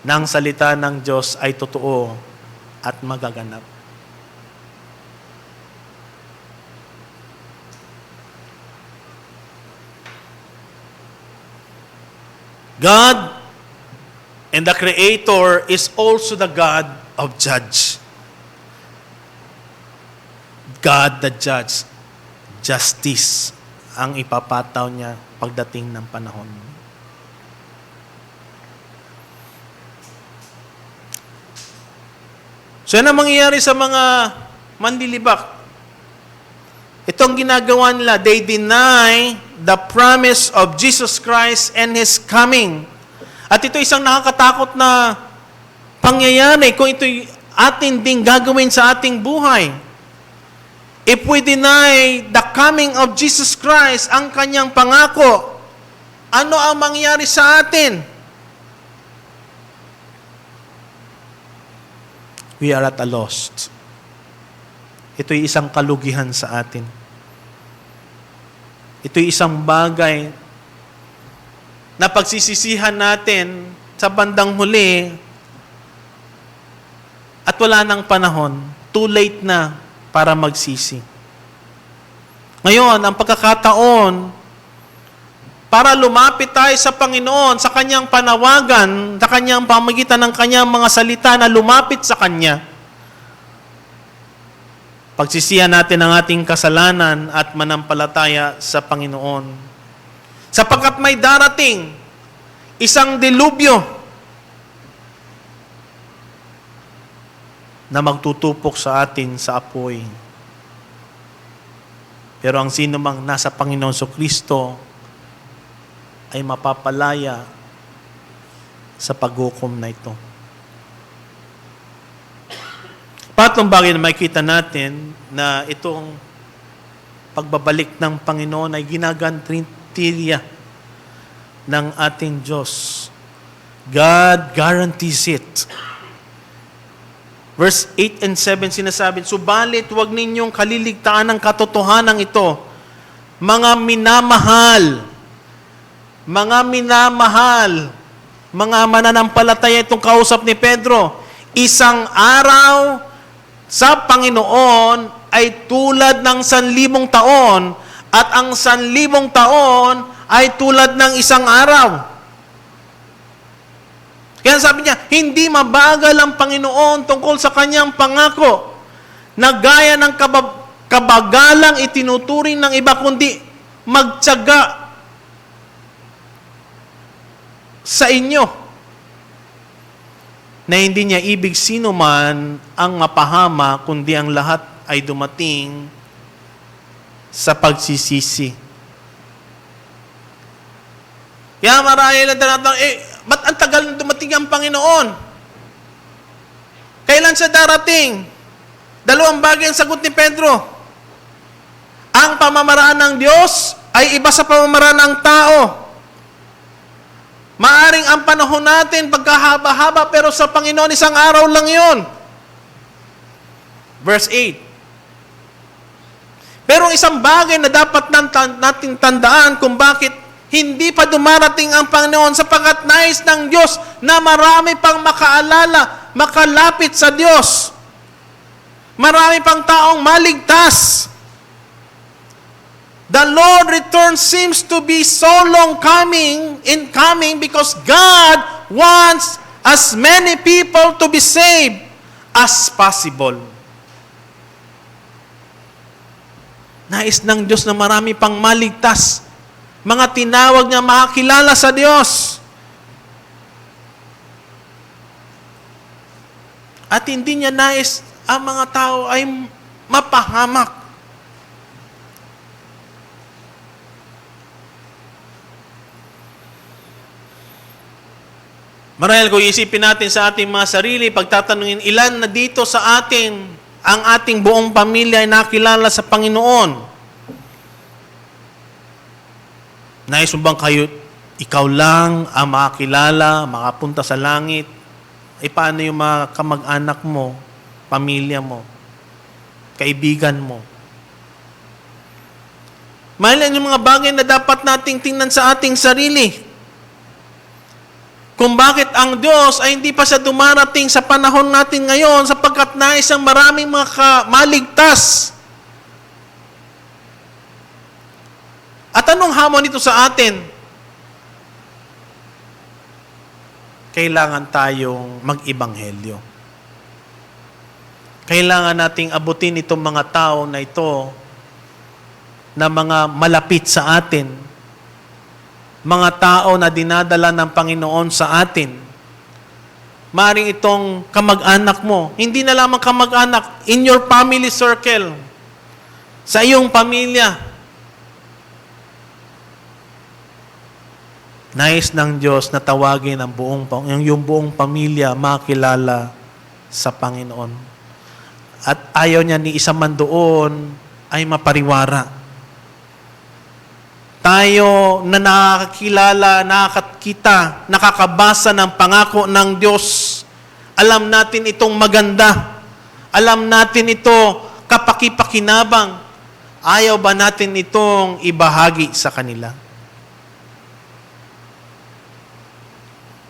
na ang salita ng Diyos ay totoo at magaganap. God and the Creator is also the God of judge. God the judge. Justice ang ipapataw niya pagdating ng panahon. So yan ang mangyayari sa mga manlilibak. Ito ang ginagawa nila. They deny the promise of Jesus Christ and His coming. At ito isang nakakatakot na pangyayari kung ito'y atin ding gagawin sa ating buhay. If we deny the coming of Jesus Christ, ang kanyang pangako, ano ang mangyayari sa atin? We are at a loss. Ito'y isang kalugihan sa atin. Ito'y isang bagay na pagsisisihan natin sa bandang huli at wala nang panahon, too late na para magsisi. Ngayon, ang pagkakataon para lumapit tayo sa Panginoon, sa Kanyang panawagan, sa Kanyang pamagitan ng Kanyang mga salita na lumapit sa Kanya, pagsisihan natin ang ating kasalanan at manampalataya sa Panginoon. Sapagkat may darating isang delubyo na magtutupok sa atin sa apoy. Pero ang sino mang nasa Panginoon Kristo ay mapapalaya sa paghukom na ito. Patlong bagay na makikita natin na itong pagbabalik ng Panginoon ay ginagantriya ng ating Diyos. God guarantees it. Verse 8 and 7 sinasabi, subalit huwag ninyong kaliligtaan ng katotohanan ito, mga minamahal, mga mananampalataya, itong kausap ni Pedro, isang araw sa Panginoon ay tulad ng 1,000 taon at ang 1,000 taon ay tulad ng isang araw. Kaya sabi niya, hindi mabagal ang Panginoon tungkol sa kanyang pangako na gaya ng kabagalang itinuturing ng iba, kundi magtiyaga sa inyo. Na hindi niya ibig sino man ang mapahama, kundi ang lahat ay dumating sa pagsisisi. Kaya marahil na tinatanong, ba't ang tagal na dumating ang Panginoon? Kailan siya darating? Dalawang bagay ang sagot ni Pedro. Ang pamamaraan ng Diyos ay iba sa pamamaraan ng tao. Maaring ang panahon natin pagkahaba-haba, pero sa Panginoon isang araw lang yon. Verse 8. Pero isang bagay na dapat nating tandaan kung bakit hindi pa dumarating ang Panginoon, sapagkat nais ng Diyos na marami pang makaalala, makalapit sa Diyos. Marami pang taong maligtas. The Lord return seems to be so long coming because God wants as many people to be saved as possible. Nais ng Diyos na marami pang maligtas, mga tinawag niya makakilala sa Diyos. At hindi niya nais ang mga tao ay mapahamak. Marahil kung isipin natin sa ating mga sarili, pagtatanungin, ilan na dito sa atin, ang ating buong pamilya ay nakilala sa Panginoon? Nais mo bang kayo, ikaw lang ang makakilala, makapunta sa langit? Paano yung mga kamag-anak mo, pamilya mo, kaibigan mo? Mahilan yung mga bagay na dapat nating tingnan sa ating sarili. Kung bakit ang Diyos ay hindi pa siya dumarating sa panahon natin ngayon, sapagkat nais ang maraming mga maligtas. At anong hamon nito sa atin? Kailangan tayong mag-ibanghelyo. Kailangan nating abutin itong mga tao na ito na mga malapit sa atin, mga tao na dinadala ng Panginoon sa atin, Maring itong kamag-anak mo. Hindi na lamang kamag-anak, in your family circle. Sa iyong pamilya. Nais ng Diyos na tawagin yung buong pamilya makilala sa Panginoon. At ayaw niya ni isa man doon ay mapariwara. Tayo na nakakilala, nakakakita, nakakabasa ng pangako ng Diyos. Alam natin itong maganda. Alam natin ito kapaki-pakinabang. Ayaw ba natin itong ibahagi sa kanila?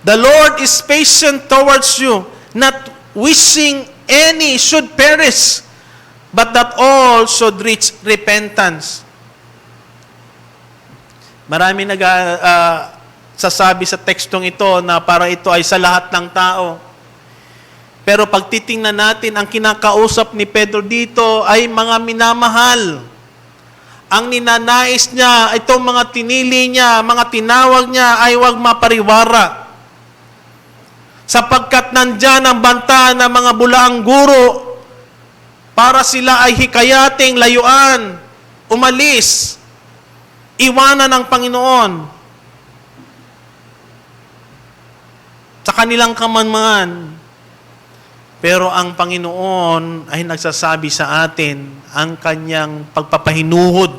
The Lord is patient towards you, not wishing any should perish, but that all should reach repentance. Marami sasabi sa tekstong ito na para ito ay sa lahat ng tao. Pero pag titingnan natin, ang kinakausap ni Pedro dito ay mga minamahal. Ang ninanais niya, itong mga tinili niya, mga tinawag niya ay huwag mapariwara. Sapagkat nandyan ang banta ng mga bulaang guro para sila ay hikayating layuan, umalis, iwanan ng Panginoon sa kanilang kamanmahan. Pero ang Panginoon ay nagsasabi sa atin ang kanyang pagpapahinuhod,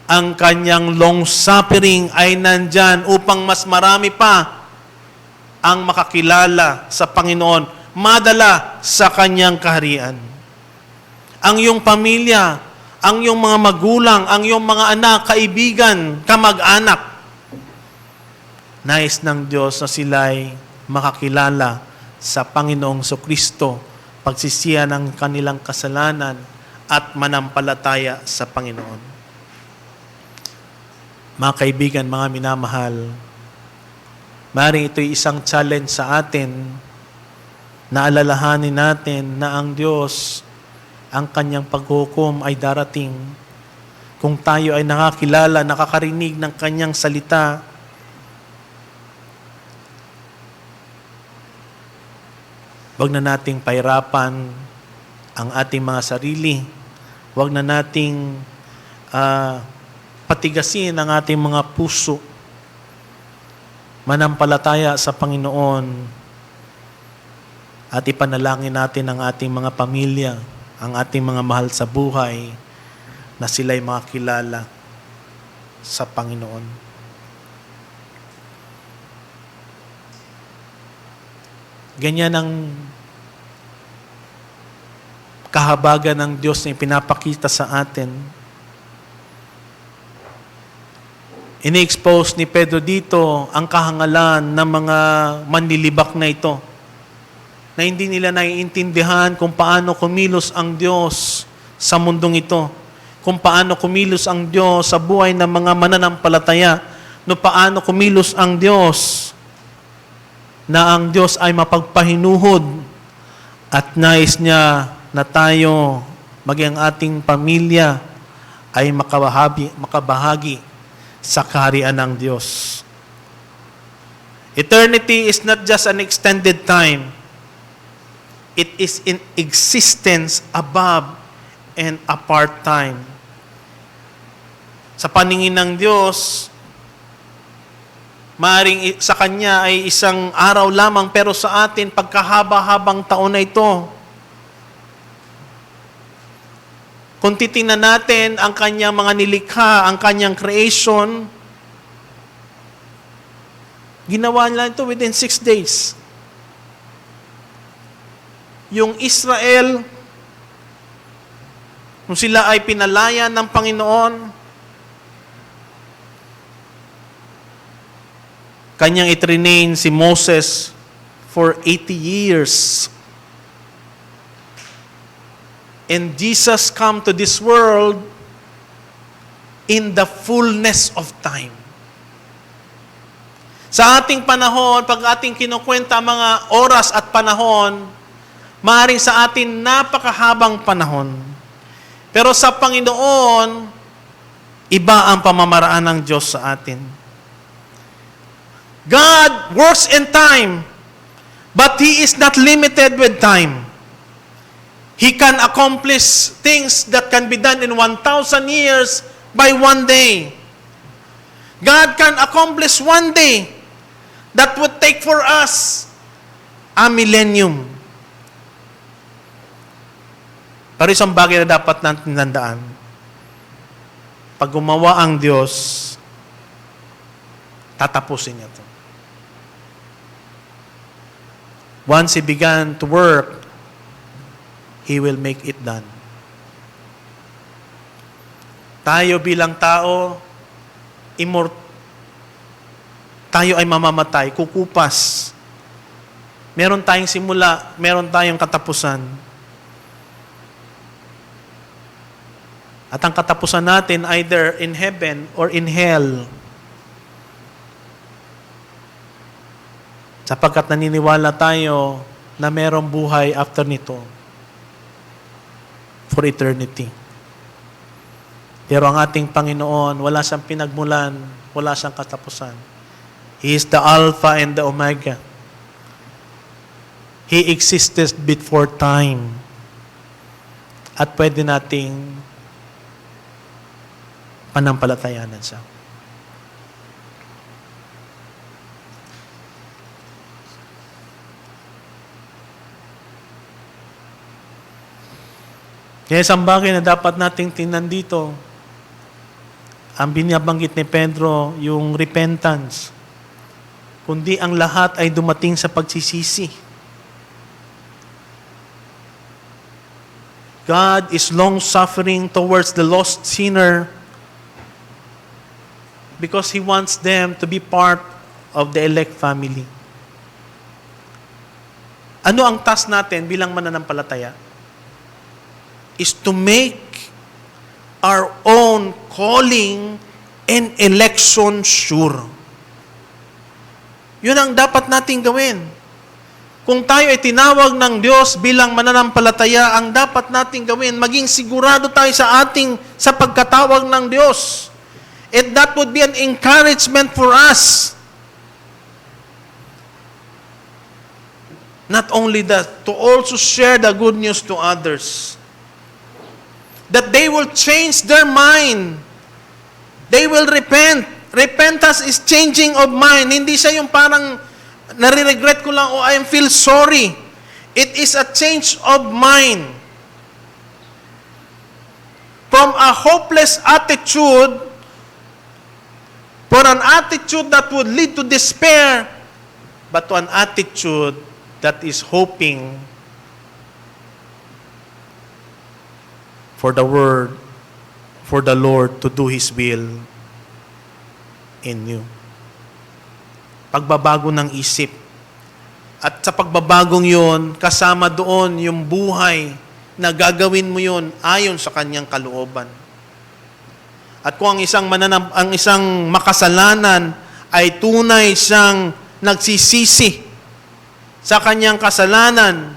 ang kanyang long suffering ay nandyan upang mas marami pa ang makakilala sa Panginoon, madala sa kanyang kaharian. Ang iyong pamilya, ang iyong mga magulang, ang iyong mga anak, kaibigan, kamag-anak, nais ng Diyos na sila'y makakilala sa Panginoong Kristo, pagsisiya ng kanilang kasalanan at manampalataya sa Panginoon. Mga kaibigan, mga minamahal, maaaring ito'y isang challenge sa atin na alalahanin natin na ang Diyos, ang kanyang paghukom ay darating. Kung tayo ay nakakilala, nakakarinig ng kanyang salita, huwag na nating pahirapan ang ating mga sarili. Huwag na nating patigasin ang ating mga puso. Manampalataya sa Panginoon at ipanalangin natin ang ating mga pamilya, ang ating mga mahal sa buhay na sila'y makakilala sa Panginoon. Ganyan ang kahabagan ng Diyos na ipinapakita sa atin. Ini-expose ni Pedro dito ang kahangalan ng mga manlilibak na ito, na hindi nila naiintindihan kung paano kumilos ang Diyos sa mundong ito, kung paano kumilos ang Diyos sa buhay ng mga mananampalataya, no paano kumilos ang Diyos, na ang Diyos ay mapagpahinuhod at nais niya na tayo, maging ating pamilya, ay makabahagi sa kaharian ng Diyos. Eternity is not just an extended time. It is in existence above and apart time. Sa paningin ng Diyos, maaaring sa Kanya ay isang araw lamang, pero sa atin, pagkahaba-habang taon na ito. Kung titingnan natin ang Kanyang mga nilikha, ang Kanyang creation, ginawa nila ito within 6 days. Yung Israel, kung sila ay pinalaya ng Panginoon, Kanyang itrinain si Moses for 80 years. And Jesus come to this world in the fullness of time. Sa ating panahon, pag ating kinukwenta mga oras at panahon, maaaring sa atin napakahabang panahon. Pero sa Panginoon, iba ang pamamaraan ng Diyos sa atin. God works in time, But He is not limited with time. He can accomplish things that can be done in 1,000 years by one day. God can accomplish one day that would take for us a millennium. Pero isang bagay na dapat natin tandaan, pag gumawa ang Diyos, tatapusin niya ito. Once He began to work, He will make it done. Tayo bilang tao, tayo ay mamamatay, kukupas. Meron tayong simula, meron tayong katapusan. At ang katapusan natin either in heaven or in hell. Sapagkat naniniwala tayo na merong buhay after nito for eternity. Pero ang ating Panginoon, wala siyang pinagmulan, wala siyang katapusan. He is the Alpha and the Omega. He existed before time. At pwede nating panampalatayanan siya. Kaya isang bagay na dapat nating tingnan dito, ang binabanggit ni Pedro, yung repentance, kundi ang lahat ay dumating sa pagsisisi. God is long-suffering towards the lost sinner because He wants them to be part of the elect family. Ano ang task natin bilang mananampalataya? Is to make our own calling and election sure. Yun ang dapat nating gawin. Kung tayo ay tinawag ng Diyos bilang mananampalataya, ang dapat nating gawin, maging sigurado tayo sa pagkatawag ng Diyos. And that would be an encouragement for us. Not only that, to also share the good news to others. That they will change their mind. They will repent. Repentance is changing of mind. Hindi siya yung parang nare-regret ko lang o I feel sorry. It is a change of mind. From a hopeless attitude for an attitude that would lead to despair, but to an attitude that is hoping for the Word, for the Lord to do His will in you. Pagbabago ng isip. At sa pagbabagong yun, kasama doon yung buhay na gagawin mo yun ayon sa kanyang kalooban. At kung ang isang makasalanan ay tunay siyang nagsisisi sa kanyang kasalanan,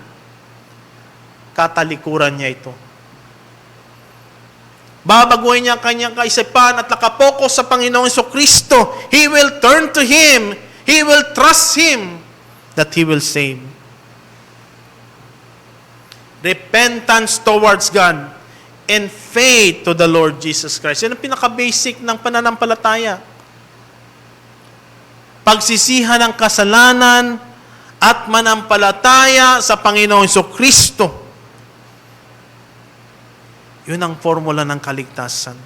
katalikuran niya ito. Babaguhin niya ang kanyang kaisipan at nakapokus sa Panginoong Jesucristo. He will turn to Him. He will trust Him that He will save. Repentance towards God and faith to the Lord Jesus Christ. Yan ang pinaka-basic ng pananampalataya. Pagsisihan ng kasalanan at manampalataya sa Panginoong Jesucristo. Yun ang formula ng kaligtasan.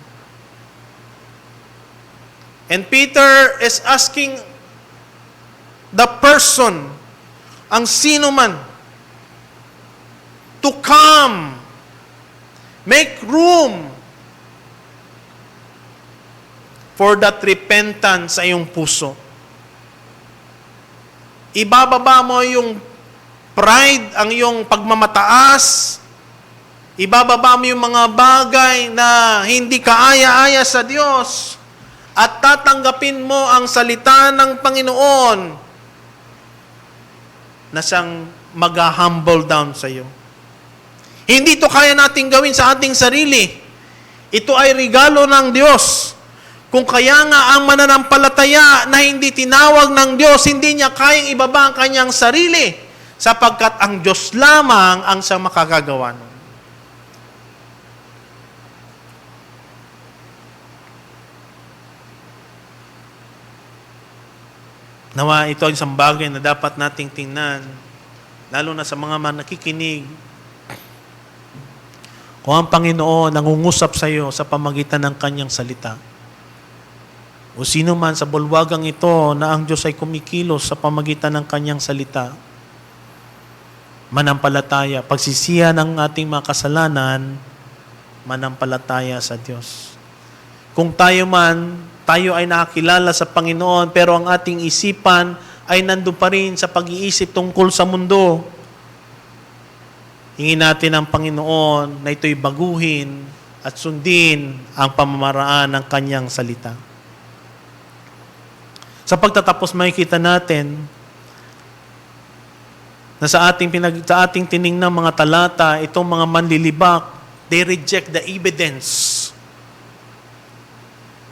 And Peter is asking the person, ang sino man, to come, make room for that repentance sa iyong puso. Ibababa mo yung pride, ang iyong pagmamataas, ibababa mo yung mga bagay na hindi kaaya-aya sa Diyos at tatanggapin mo ang salita ng Panginoon na siyang mag-humble down sa iyo. Hindi ito kaya nating gawin sa ating sarili. Ito ay regalo ng Diyos. Kung kaya nga ang mananampalataya na hindi tinawag ng Diyos, hindi niya kayang ibaba ang kanyang sarili sapagkat ang Diyos lamang ang siyang makakagawa nun. Nawa ito ang isang bagay na dapat nating tingnan, lalo na sa mga nakikinig. Kung ang Panginoon nangungusap sa iyo sa pamagitan ng Kanyang salita, o sino man sa bulwagang ito na ang Diyos ay kumikilos sa pamagitan ng Kanyang salita, manampalataya, pagsisihan ng ating mga kasalanan, manampalataya sa Diyos. Kung tayo ay nakakilala sa Panginoon, pero ang ating isipan ay nandun pa rin sa pag-iisip tungkol sa mundo, hingin natin ang Panginoon na ito'y baguhin at sundin ang pamamaraan ng Kanyang salita. Sa pagtatapos, makikita natin na sa ating tiningnang mga talata, itong mga manlilibak, they reject the evidence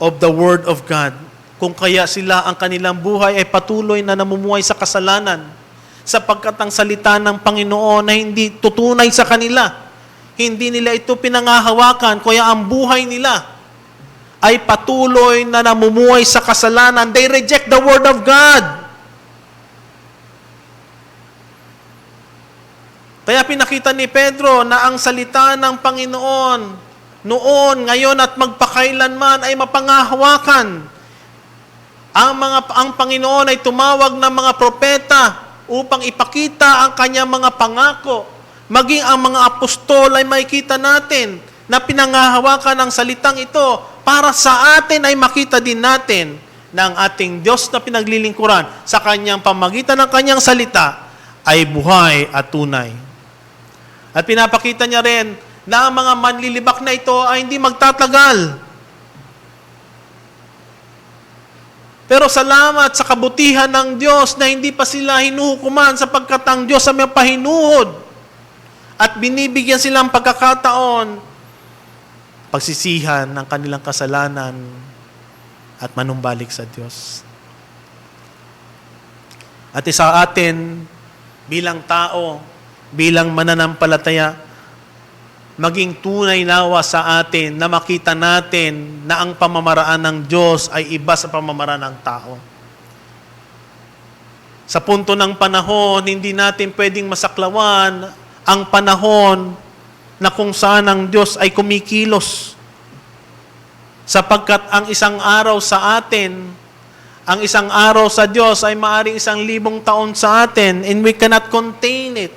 of the Word of God. Kung kaya sila ang kanilang buhay ay patuloy na namumuhay sa kasalanan, sapagkat ang salita ng Panginoon na hindi tutunay sa kanila, hindi nila ito pinangahawakan, kaya ang buhay nila ay patuloy na namumuhay sa kasalanan. They reject the Word of God. Kaya pinakita ni Pedro na ang salita ng Panginoon noon, ngayon at magpakailanman ay mapangahawakan. Ang Panginoon ay tumawag ng mga propeta upang ipakita ang kanyang mga pangako. Maging ang mga apostol ay makikita natin na pinangahawakan ang salitang ito para sa atin ay makita din natin na ang ating Diyos na pinaglilingkuran sa kanyang pamagitan ng kanyang salita ay buhay at tunay. At pinapakita niya rin na ang mga manlilibak na ito ay hindi magtatagal. Pero salamat sa kabutihan ng Diyos na hindi pa sila hinuhukuman sapagkat ang Diyos ay may pahinuhod at binibigyan silang pagkakataon pagsisihan ng kanilang kasalanan at manumbalik sa Diyos. At isa atin bilang tao, bilang mananampalataya, maging tunay nawa sa atin na makita natin na ang pamamaraan ng Diyos ay iba sa pamamaraan ng tao. Sa punto ng panahon, hindi natin pwedeng masaklawan ang panahon na kung saan ang Diyos ay kumikilos. Sapagkat ang isang araw sa atin, ang isang araw sa Diyos ay maaaring 1,000 taon sa atin and we cannot contain it.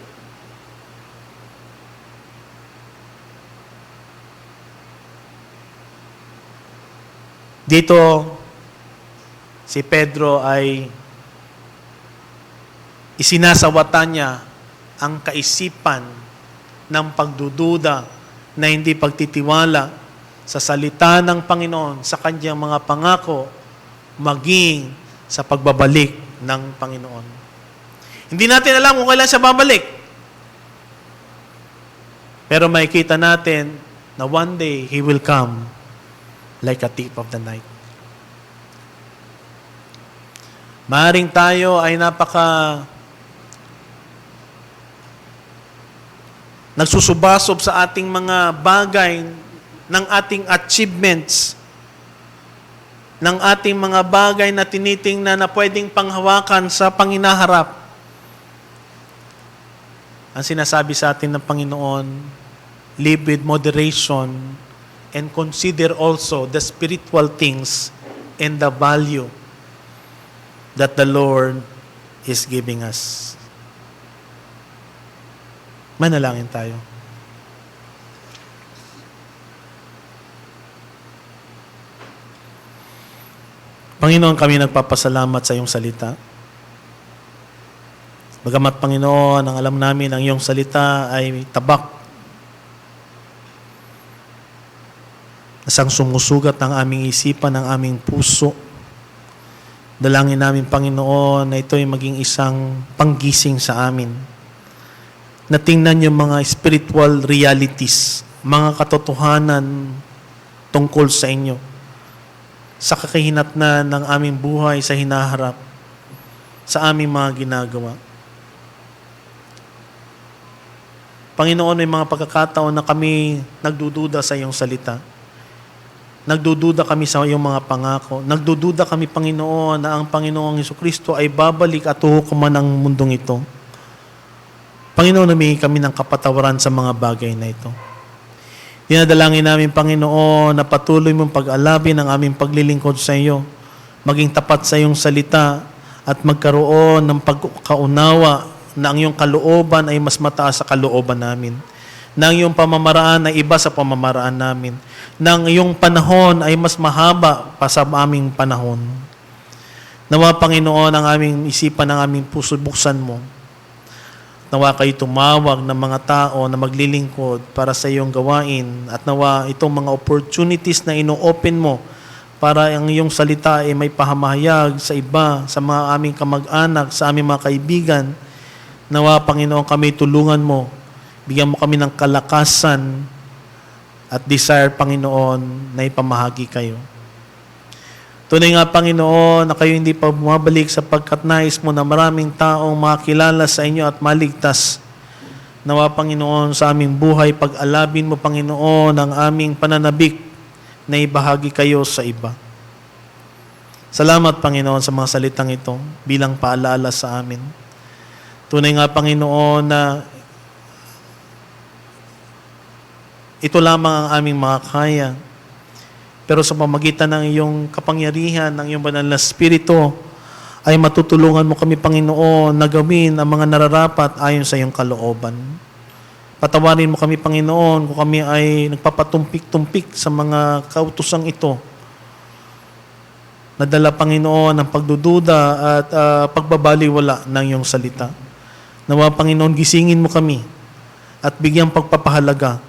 Dito, si Pedro ay isinasawatan niya ang kaisipan ng pagdududa na hindi pagtitiwala sa salita ng Panginoon, sa kanyang mga pangako, maging sa pagbabalik ng Panginoon. Hindi natin alam kung kailan siya babalik. Pero makikita natin na one day, He will come like a thief of the night. Maaring tayo ay nagsusubasob sa ating mga bagay, ng ating achievements, ng ating mga bagay na tinitingnan na pwedeng panghawakan sa panginaharap. Ang sinasabi sa atin ng Panginoon, live with moderation and consider also the spiritual things and the value that the Lord is giving us. Manalangin tayo. Panginoon, kami nagpapasalamat sa iyong salita. Bagamat Panginoon, ang alam namin ang iyong salita ay tabak na siyang sumusugat ng aming isipan, ng aming puso. Dalangin namin, Panginoon, na ito ay maging isang panggising sa amin. Na tingnan yung mga spiritual realities, mga katotohanan tungkol sa inyo, sa kakahinatnan ng aming buhay sa hinaharap, sa aming mga ginagawa. Panginoon, may mga pagkakataon na kami nagdududa sa iyong salita. Nagdududa kami sa iyong mga pangako. Nagdududa kami, Panginoon, na ang Panginoong Jesucristo ay babalik at huhukuman ang mundong ito. Panginoon, humingi kami ng kapatawaran sa mga bagay na ito. Dinadalangin namin, Panginoon, na patuloy mong pag-alabin ang aming paglilingkod sa iyo, maging tapat sa iyong salita, at magkaroon ng pagkaunawa na ang iyong kalooban ay mas mataas sa kalooban namin. Na ang iyong pamamaraan ay iba sa pamamaraan namin. Na ang iyong panahon ay mas mahaba pa sa aming panahon. Nawa, Panginoon, ang aming isipan, ang aming puso, buksan mo. Nawa kayo tumawag ng mga tao na maglilingkod para sa iyong gawain. At nawa itong mga opportunities na ino-open mo para ang iyong salita ay may pahamahayag sa iba, sa mga aming kamag-anak, sa aming mga kaibigan. Nawa, Panginoon, kami tulungan mo. Bigyan mo kami ng kalakasan at desire, Panginoon, na ipamahagi kayo. Tunay nga, Panginoon, na kayo hindi pa bumabalik sapagkat nais mo na maraming taong makilala sa inyo at maligtas. Nawa, Panginoon, sa aming buhay, pag-alabin mo, Panginoon, ang aming pananabik na ibahagi kayo sa iba. Salamat, Panginoon, sa mga salitang ito bilang paalala sa amin. Tunay nga, Panginoon, na ito lamang ang aming makakaya. Pero sa pamagitan ng iyong kapangyarihan, ng iyong banal na Espiritu, ay matutulungan mo kami, Panginoon, na gawin ang mga nararapat ayon sa iyong kalooban. Patawarin mo kami, Panginoon, kung kami ay nagpapatumpik-tumpik sa mga kautosang ito. Nadala, Panginoon, ang pagdududa at pagbabaliwala ng iyong salita. Nawa, Panginoon, gisingin mo kami at bigyang pagpapahalaga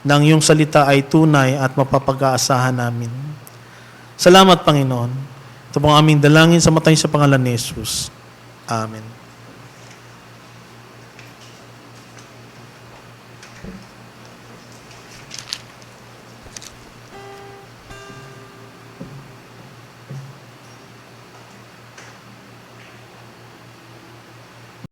na ang iyong salita ay tunay at mapapag-aasahan namin. Salamat, Panginoon. Ito pong aming dalangin sa matay sa pangalan ni Jesus. Amen.